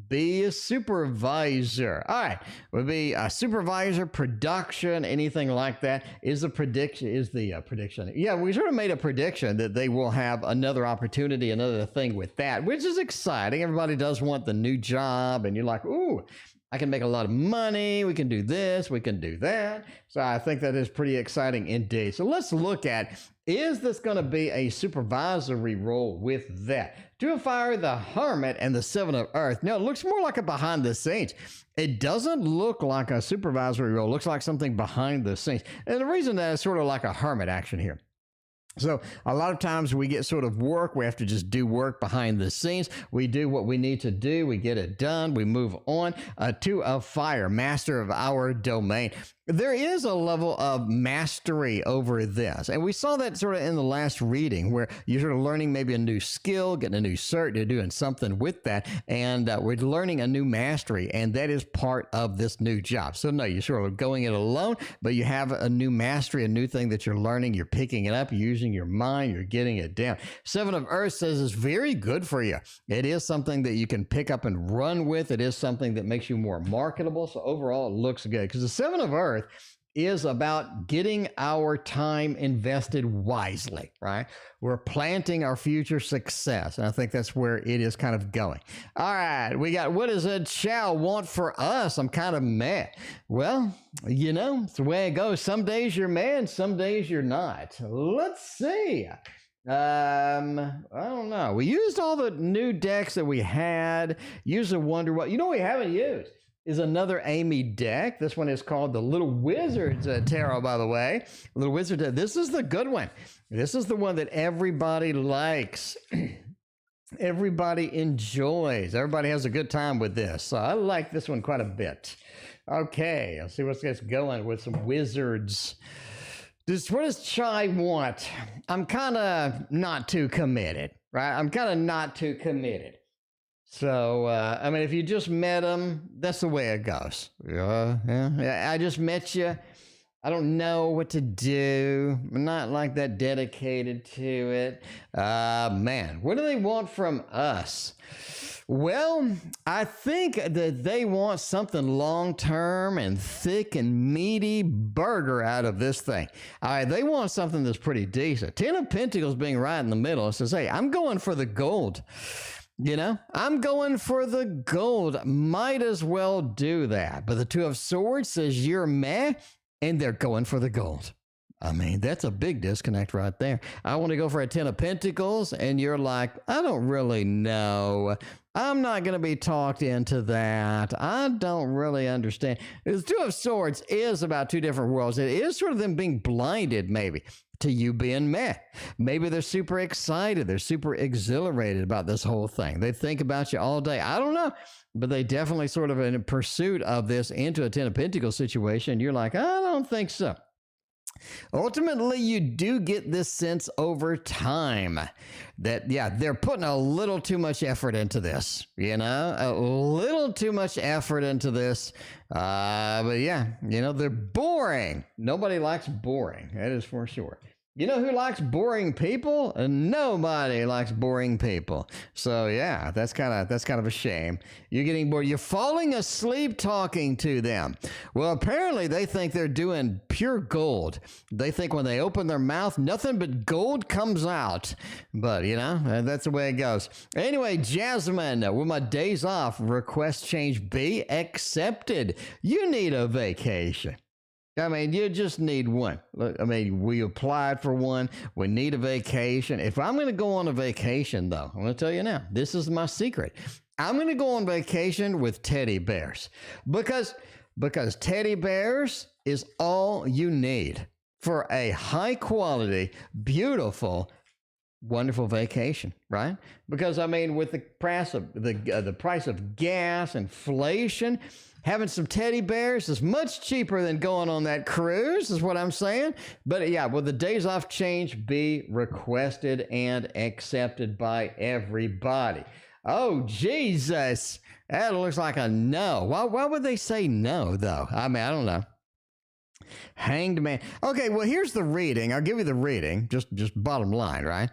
be supervisor. All right, would be a supervisor, production, anything like that. Is the prediction? Yeah, we sort of made a prediction that they will have another opportunity, another thing with that, which is exciting. Everybody does want the new job, and you're like, ooh, I can make a lot of money. We can do this. We can do that. So I think that is pretty exciting indeed. So let's look at, is this going to be a supervisory role with that? Two of Fire, the Hermit, and the Seven of Earth. No, it looks more like a behind the scenes. It doesn't look like a supervisory role. It looks like something behind the scenes. And the reason that is sort of like a hermit action here. So a lot of times we get sort of work. We have to just do work behind the scenes. We do what we need to do. We get it done. We move on. Two of Fire, master of our domain. There is a level of mastery over this. And we saw that sort of in the last reading where you're sort of learning maybe a new skill, getting a new cert, you're doing something with that. And we're learning a new mastery. And that is part of this new job. So no, you're sort of going it alone, but you have a new mastery, a new thing that you're learning. You're picking it up, you're using your mind, you're getting it down. Seven of Earth says it's very good for you. It is something that you can pick up and run with. It is something that makes you more marketable. So overall, it looks good because the Seven of Earth is about getting our time invested wisely, right? We're planting our future success. And I think that's where it is kind of going. All right, we got, what does a Chal want for us? I'm kind of mad. Well, you know, it's the way it goes. Some days you're mad, some days you're not. Let's see. I don't know. We used all the new decks that we had. Used the Wonder What. You know what we haven't used is another Amy deck. This one is called the Little Wizards Tarot, by the way. Little Wizard. This is the good one. This is the one that everybody likes. Everybody enjoys. Everybody has a good time with this. So I like this one quite a bit. Okay, let's see what gets going with some wizards. What does Chai want? I'm kind of not too committed, right? I'm kind of not too committed. So, I mean, if you just met him, that's the way it goes. Yeah, I just met you. I don't know what to do. I'm not like that dedicated to it. Man, what do they want from us? Well, I think that they want something long-term and thick and meaty burger out of this thing. All right, they want something that's pretty decent. Ten of Pentacles being right in the middle. It says, hey, I'm going for the gold. You know, I'm going for the gold. Might as well do that. But the Two of Swords says you're meh, and they're going for the gold. I mean, that's a big disconnect right there. I want to go for a Ten of Pentacles, and you're like, I don't really know. I'm not going to be talked into that. I don't really understand. The Two of Swords is about two different worlds. It is sort of them being blinded, maybe, to you being meh. Maybe they're super excited. They're super exhilarated about this whole thing. They think about you all day. I don't know. But they definitely sort of in pursuit of this into a Ten of Pentacles situation. You're like, I don't think so. Ultimately, you do get this sense over time that, yeah, they're putting a little too much effort into this, a little too much effort into this. But yeah, they're boring. Nobody likes boring. That is for sure. You know who likes boring people? Nobody likes boring people. So yeah, that's kind of a shame. You're getting bored. You're falling asleep talking to them. Well, apparently they think they're doing pure gold. They think when they open their mouth, nothing but gold comes out. But that's the way it goes. Anyway, Jasmine, with my days off, request change be accepted. You need a vacation. I mean, you just need one. I mean, we applied for one. We need a vacation. If I'm going to go on a vacation, though, I'm going to tell you now, this is my secret. I'm going to go on vacation with teddy bears because teddy bears is all you need for a high quality, beautiful, wonderful vacation, right? Because I mean, with the price of the price of gas, inflation, having some teddy bears is much cheaper than going on that cruise, is what I'm saying. But yeah, will the days off change be requested and accepted by everybody? Oh, Jesus. That looks like a no. Why would they say no, though? I mean, I don't know. Hanged man. Okay, well, here's the reading. I'll give you the reading, just bottom line, right?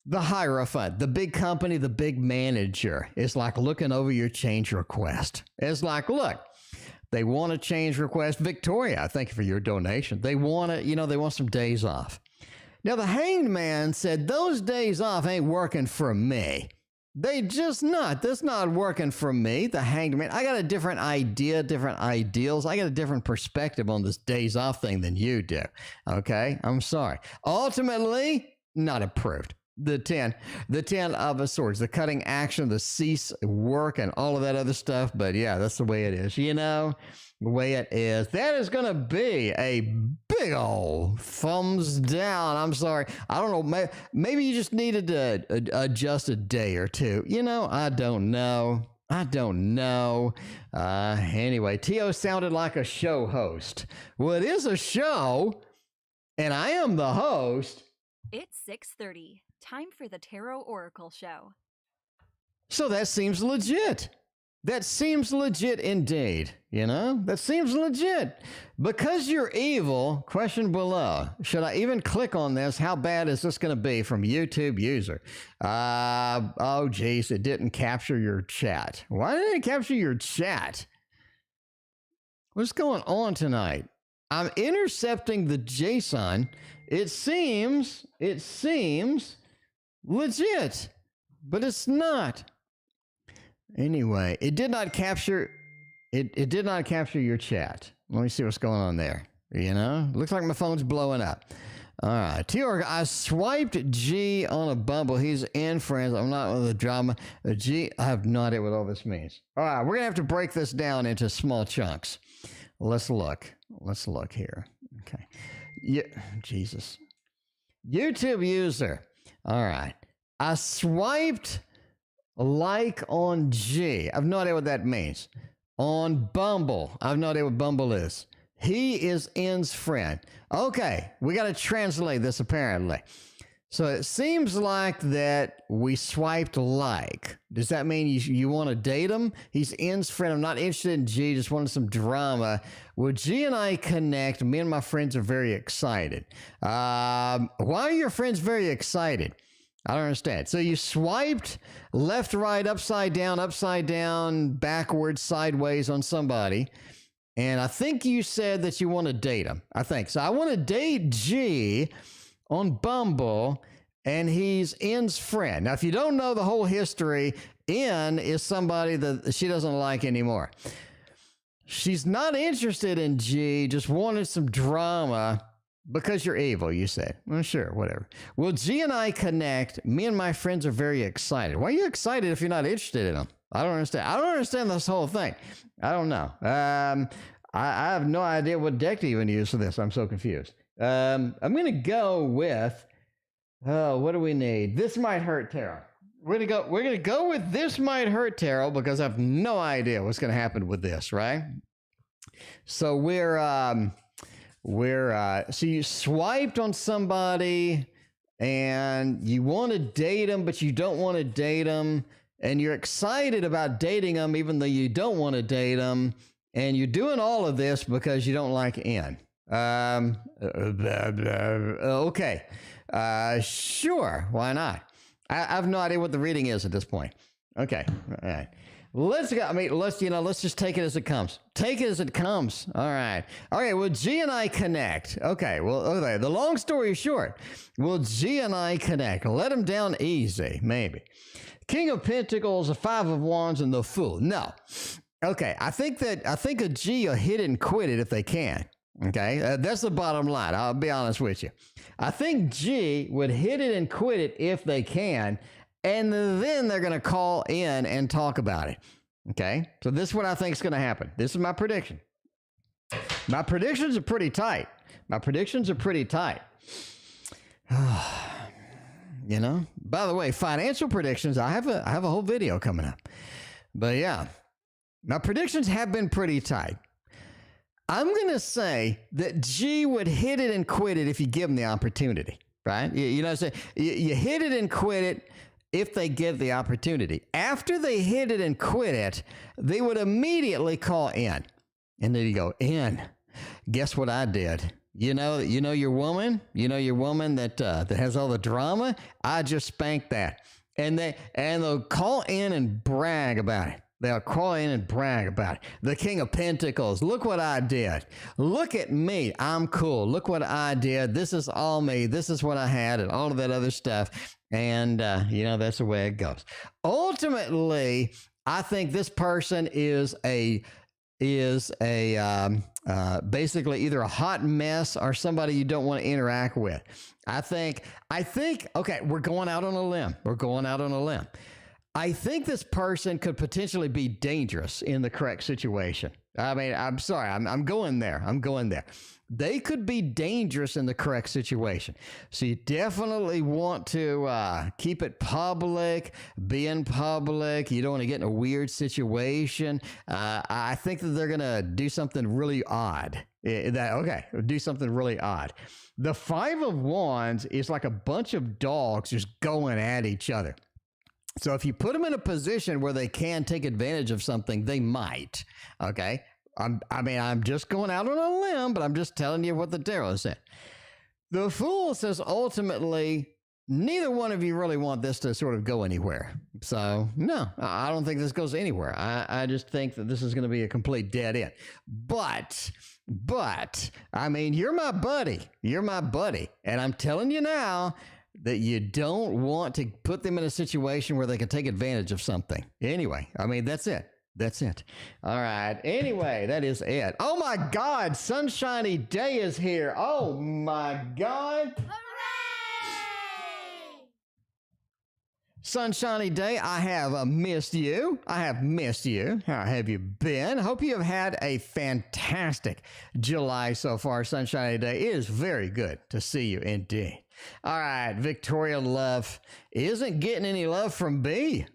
The Hierophant, the big company, the big manager, is like looking over your change request. It's like, look, they want a change request. Victoria, thank you for your donation. They want it, they want some days off. Now, the Hanged Man said, those days off ain't working for me. They just not. That's not working for me, the Hanged Man. I got a different idea, different ideals. I got a different perspective on this days off thing than you do. Okay? I'm sorry. Ultimately, not approved. The 10 of Swords, the cutting action, the cease work, and all of that other stuff. But yeah, that's the way it is, the way it is. That is going to be a big old thumbs down. I'm sorry. I don't know. Maybe you just needed to adjust a day or two. I don't know. Anyway, T.O. sounded like a show host. Well, it is a show, and I am the host. It's 6:30. Time for the Tarot Oracle Show. So that seems legit. That seems legit indeed. That seems legit. Because you're evil, question below. Should I even click on this? How bad is this going to be from utubeuser? Oh, geez, it didn't capture your chat. Why didn't it capture your chat? What's going on tonight? I'm intercepting the JSON. It seems legit, but it's not. Anyway, it did not capture your chat. Let me see what's going on there. Looks like my phone's blowing up. All right, T.O. I swiped G on a Bumble. He's in friends. I'm not with the drama. G, I have no idea what all this means. All right, we're gonna have to break this down into small chunks. Let's look here. Okay. Yeah, Jesus. utubeuser. All right. I swiped like on G. I have no idea what that means. On Bumble. I have no idea what Bumble is. He is N's friend. Okay. We got to translate this apparently. So it seems like that we swiped like. Does that mean you want to date him? He's N's friend. I'm not interested in G. Just wanted some drama. Will G and I connect? Me and my friends are very excited. Why are your friends very excited? I don't understand. So you swiped left, right, upside down, backwards, sideways on somebody. And I think you said that you want to date him. I think. So I want to date G on Bumble, and he's N's friend. Now, if you don't know the whole history, N is somebody that she doesn't like anymore. She's not interested in G, just wanted some drama because you're evil, you said. Well, sure, whatever. Will G and I connect? Me and my friends are very excited. Why are you excited if you're not interested in them? I don't understand. I don't understand this whole thing. I don't know. I have no idea what deck to even use for this. I'm so confused. I'm going to go with, what do we need? This Might Hurt Tarot. We're going to go with This Might Hurt Tarot because I have no idea what's going to happen with this, right? So we're where so you swiped on somebody and you want to date them, but you don't want to date them, and you're excited about dating them even though you don't want to date them, and you're doing all of this because you don't like N. Okay. Sure. Why not? I have no idea what the reading is at this point. Okay. All right. Let's just take it as it comes. Take it as it comes. All right. Okay. Well, G and I connect. Okay. Well, okay. The long story short, will G and I connect? Let him down easy, maybe. King of Pentacles, the Five of Wands, and the Fool. No. Okay. I think a G will hit it and quit it if they can. Okay. That's the bottom line. I'll be honest with you. I think G would hit it and quit it if they can. And then they're going to call in and talk about it. Okay. So this is what I think is going to happen. This is my prediction. My predictions are pretty tight. You know, by the way, financial predictions, I have a whole video coming up. But yeah, my predictions have been pretty tight. I'm going to say that G would hit it and quit it if you give them the opportunity, right? You know what I'm saying? You hit it and quit it if they give the opportunity. After they hit it and quit it, they would immediately call in. And then you go, in, guess what I did? You know your woman that has all the drama? I just spanked that. And they'll call in and brag about it. They'll call in and brag about it. The King of Pentacles, look what I did. Look at me. I'm cool. Look what I did. This is all me. This is what I had, and all of that other stuff. And, that's the way it goes. Ultimately, I think this person is basically either a hot mess or somebody you don't want to interact with. I think, okay, we're going out on a limb. I think this person could potentially be dangerous in the correct situation. I mean, I'm sorry, I'm going there. They could be dangerous in the correct situation. So you definitely want to keep it public, be in public. You don't want to get in a weird situation. I think that they're going to do something really odd. Do something really odd. The Five of Wands is like a bunch of dogs just going at each other. So if you put them in a position where they can take advantage of something, they might. Okay. I'm just going out on a limb, but I'm just telling you what the tarot said. The Fool says ultimately, neither one of you really want this to sort of go anywhere. So no, I don't think this goes anywhere. I just think that this is going to be a complete dead end. But I mean, you're my buddy. And I'm telling you now that you don't want to put them in a situation where they can take advantage of something. Anyway, I mean, that's it. All right. Anyway, that is it. Oh my God, Sunshiny Day is here. Oh my God. Hooray! Sunshiny Day, I have missed you. How have you been? Hope you have had a fantastic July so far, Sunshiny Day. It is very good to see you indeed. All right, Victorialove isn't getting any love from B.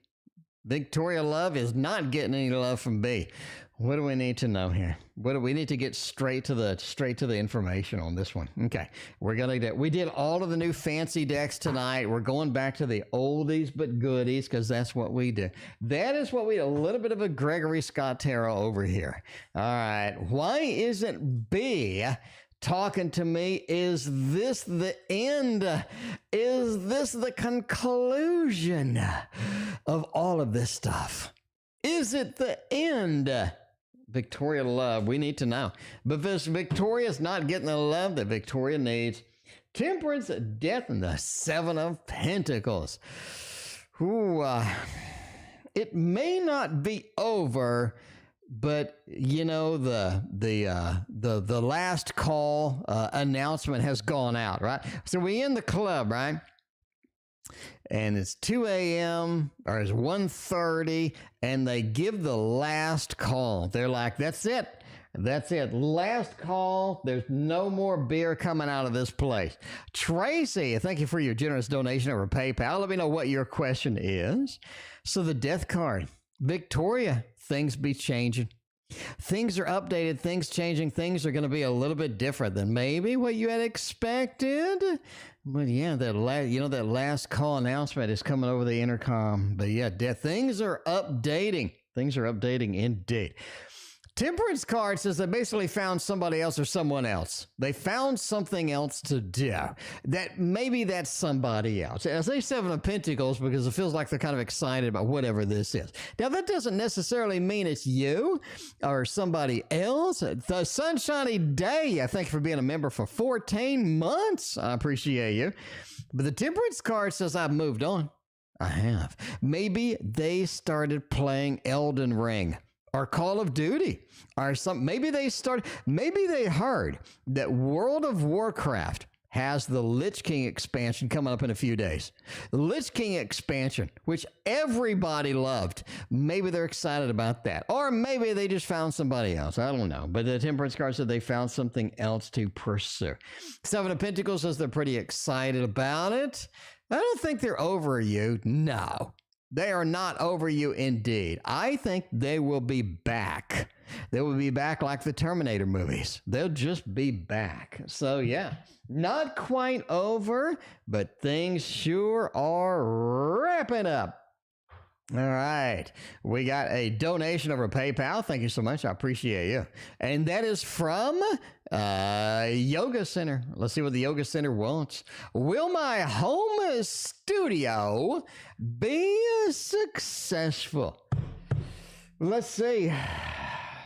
Victorialove is not getting any love from B. What do we need to know here? What do we need to get straight to the information on this one? Okay, we did all of the new fancy decks tonight. We're going back to the oldies but goodies because that's what we do. That is what a little bit of a Gregory Scott tarot over here. All right, why isn't B talking to me? Is this the end? Is this the conclusion of all of this stuff? Is it the end? Victorialove, we need to know. Because Victoria's not getting the love that Victoria needs. Temperance, Death, and the Seven of Pentacles. Ooh, it may not be over, but you know the last call announcement has gone out, right? So we in the club, right? And it's 2 a.m. or it's 1:30, and they give the last call. They're like, that's it. Last call. There's no more beer coming out of this place. Tracey, thank you for your generous donation over PayPal. Let me know what your question is. So the Death card. Victoria, things be changing. Things are updated, things changing, things are going to be a little bit different than maybe what you had expected. But yeah, that last call announcement is coming over the intercom. But yeah, things are updating. Things are updating indeed. Temperance card says they basically found somebody else or someone else. They found something else to do. That maybe that's somebody else. I say Seven of Pentacles because it feels like they're kind of excited about whatever this is. Now, that doesn't necessarily mean it's you or somebody else. The Sunshiny Day, I thank you for being a member for 14 months. I appreciate you. But the Temperance card says I've moved on. I have. Maybe they started playing Elden Ring or Call of Duty or something. Maybe they heard that World of Warcraft has the Lich King expansion coming up in a few days. The Lich King expansion, which everybody loved. Maybe they're excited about that. Or maybe they just found somebody else. I don't know. But the Temperance card said they found something else to pursue. Seven of Pentacles says they're pretty excited about it. I don't think they're over you. No. They are not over you indeed. I think they will be back. They will be back like the Terminator movies. They'll just be back. So yeah, not quite over, but things sure are wrapping up. All right. We got a donation over PayPal. Thank you so much. I appreciate you. And that is from Yoga Center. Let's see what the Yoga Center wants. Will my home studio be successful? Let's see.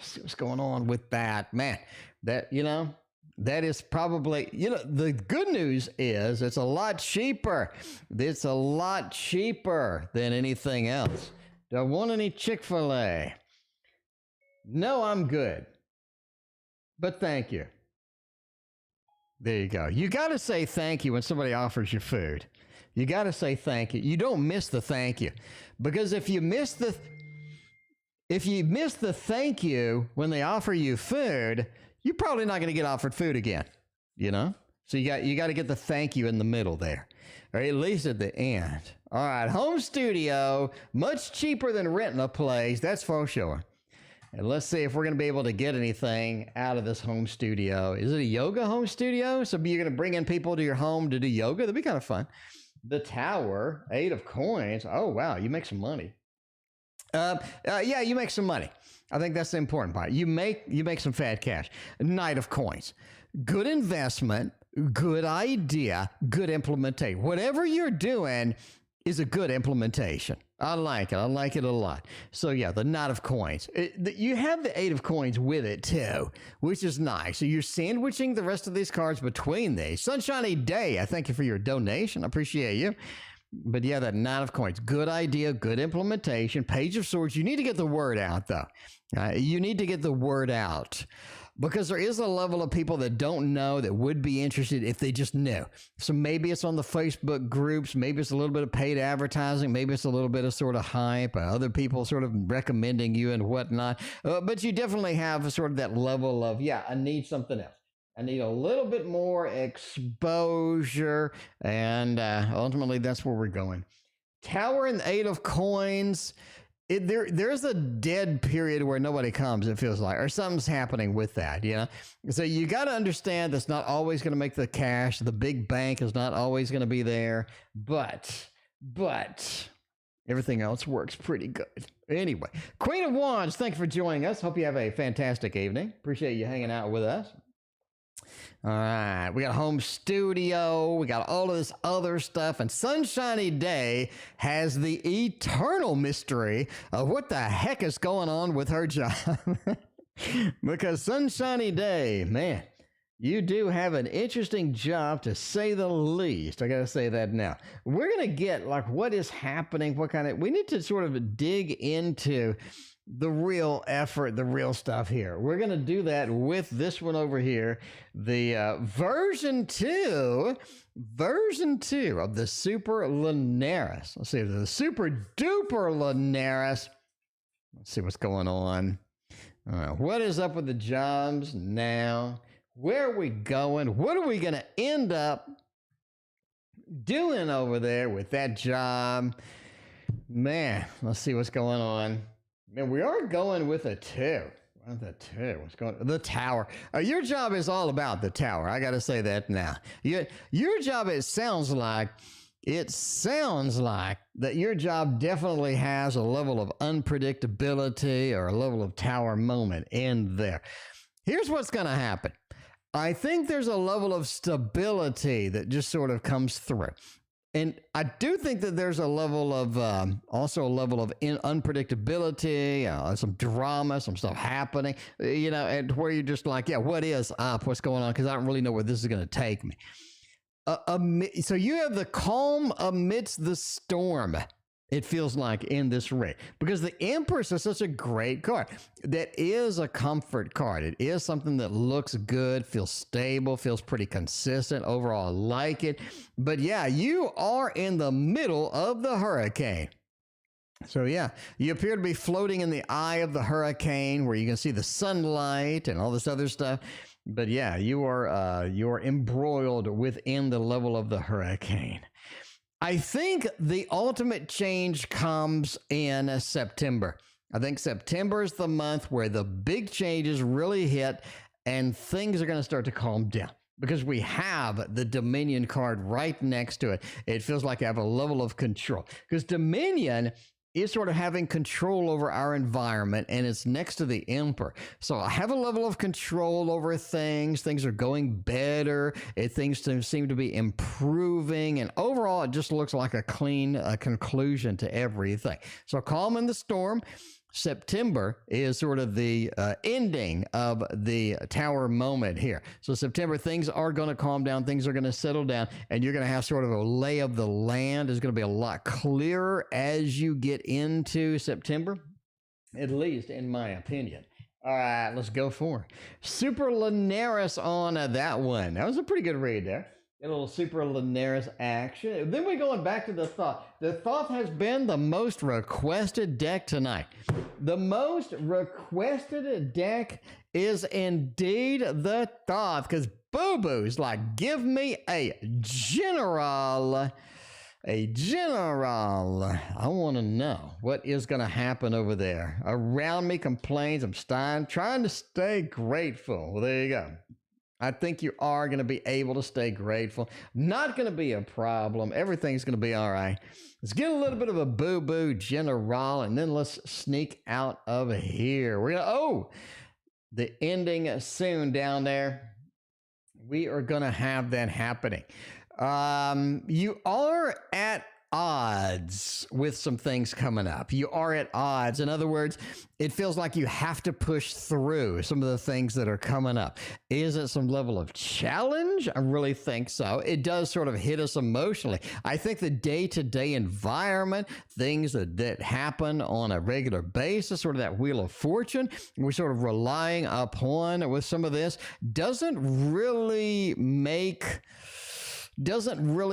See what's going on with that. Man, that is probably, the good news is it's a lot cheaper. It's a lot cheaper than anything else. Do I want any Chick-fil-A? No, I'm good. But thank you. There you go. You got to say thank you when somebody offers you food. You got to say thank you. You don't miss the thank you. Because if you miss the thank you when they offer you food, you're probably not going to get offered food again, So you got to get the thank you in the middle there, or at least at the end. All right, home studio, much cheaper than renting a place. That's for sure. And let's see if we're going to be able to get anything out of this home studio. Is it a yoga home studio? So you're going to bring in people to your home to do yoga? That'd be kind of fun. The Tower, 8 of coins. Oh, wow, you make some money. Yeah, you make some money. I think that's the important part. You make some fat cash. Knight of coins. Good investment, good idea, good implementation. Whatever you're doing is a good implementation. I like it. I like it a lot. So yeah, the Knight of coins. You have the 8 of coins with it too, which is nice. So you're sandwiching the rest of these cards between these. Sunshiny Day, I thank you for your donation. I appreciate you. But yeah, that Knight of coins, good idea, good implementation. Page of Swords, you need to get the word out though. You need to get the word out because there is a level of people that don't know that would be interested if they just knew. So maybe it's on the Facebook groups, maybe it's a little bit of paid advertising, maybe it's a little bit of sort of hype, other people sort of recommending you and whatnot. But you definitely have sort of that level of, yeah, I need something else. I need a little bit more exposure, and ultimately that's where we're going. Tower and the 8 of coins. There's a dead period where nobody comes, it feels like, or something's happening with that, So you got to understand that's not always going to make the cash. The big bank is not always going to be there, but everything else works pretty good. Anyway, Queen of Wands, thank you for joining us. Hope you have a fantastic evening. Appreciate you hanging out with us. All right, we got home studio, we got all of this other stuff, and Sunshiny Day has the eternal mystery of what the heck is going on with her job. Because Sunshiny Day, man, you do have an interesting job to say the least. I got to say that now. We're going to get like what is happening, we need to sort of dig into the real effort, the real stuff here. We're going to do that with this one over here, the version 2 of the Super Linares. Let's see, the Super Duper Linares. Let's see what's going on. What is up with the jobs now? Where are we going? What are we going to end up doing over there with that job? Man, let's see what's going on. Man, we are going with a 2. Well, the two. What's going on? The tower. Your job is all about the tower. I got to say that now. Your job, it sounds like that your job definitely has a level of unpredictability or a level of tower moment in there. Here's what's going to happen. I think there's a level of stability that just sort of comes through. And I do think that there's a level of, also a level of unpredictability, some drama, some stuff happening, and where you're just like, yeah, what is up? What's going on? Because I don't really know where this is going to take me. So you have the calm amidst the storm. It feels like in this read, because the Empress is such a great card. That is a comfort card. It is something that looks good, feels stable, feels pretty consistent. Overall, I like it. But yeah, you are in the middle of the hurricane. So yeah, you appear to be floating in the eye of the hurricane where you can see the sunlight and all this other stuff. But yeah, you are embroiled within the level of the hurricane. I think the ultimate change comes in September. I think September is the month where the big changes really hit and things are going to start to calm down, because we have the Dominion card right next to it. It feels like I have a level of control, because Dominion is sort of having control over our environment, and it's next to the Emperor. So I have a level of control over things. Things are going better. Things seem to be improving, and overall, it just looks like a clean conclusion to everything. So calm in the storm. September is sort of the ending of the tower moment here. So September, things are going to calm down. Things are going to settle down, and you're going to have sort of a lay of the land. It's going to be a lot clearer as you get into September, at least in my opinion. All right, let's go for Super Linares on that one. That was a pretty good read there. A little Super Linares action. Then we're going back to the Thoth. The Thoth has been the most requested deck tonight. The most requested deck is indeed the Thoth, because BooBoo's like, give me a general. A general. I want to know what is going to happen over there. Around me complains, I'm trying to stay grateful. Well, there you go. I think you are going to be able to stay grateful. Not going to be a problem. Everything's going to be all right. Let's get a little bit of a BooBoo general, and then let's sneak out of here. We're going to, the ending soon down there. We are going to have that happening. You are at odds with some things coming up. You are at odds. In other words, it feels like you have to push through some of the things that are coming up. Is it some level of challenge? I really think so. It does sort of hit us emotionally. I think the day-to-day environment, things that happen on a regular basis, sort of that wheel of fortune, we're sort of relying upon with some of this, doesn't really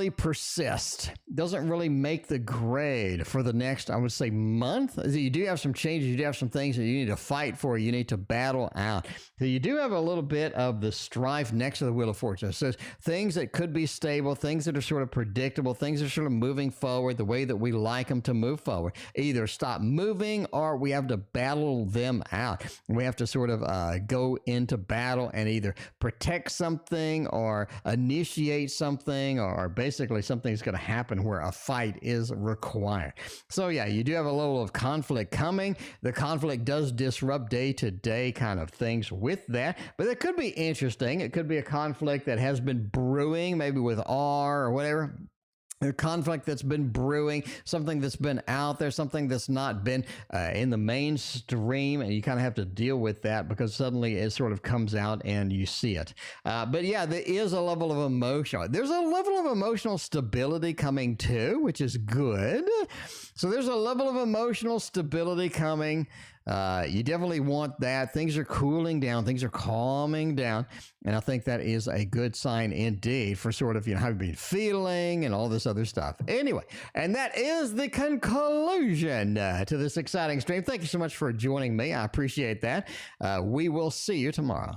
persist, doesn't really make the grade for the next, I would say, month. You do have some changes, you do have some things that you need to fight for, you need to battle out. So you do have a little bit of the strife next to the Wheel of Fortune. It says things that could be stable, things that are sort of predictable, things that are sort of moving forward the way that we like them to move forward. Either stop moving or we have to battle them out. We have to sort of go into battle and either protect something or initiate something, or basically something's going to happen where a fight is required. So yeah, you do have a level of conflict coming. The conflict does disrupt day-to-day kind of things with that, but it could be interesting. It could be a conflict that has been brewing, maybe with R or whatever. A conflict that's been brewing, something that's been out there, something that's not been in the mainstream, and you kind of have to deal with that because suddenly it sort of comes out and you see it. But yeah, there is a level of emotion. There's a level of emotional stability coming too, which is good. So there's a level of emotional stability coming. You definitely want that. Things are cooling down. Things are calming down. And I think that is a good sign indeed for sort of, how you've been feeling and all this other stuff. Anyway, and that is the conclusion to this exciting stream. Thank you so much for joining me. I appreciate that. We will see you tomorrow.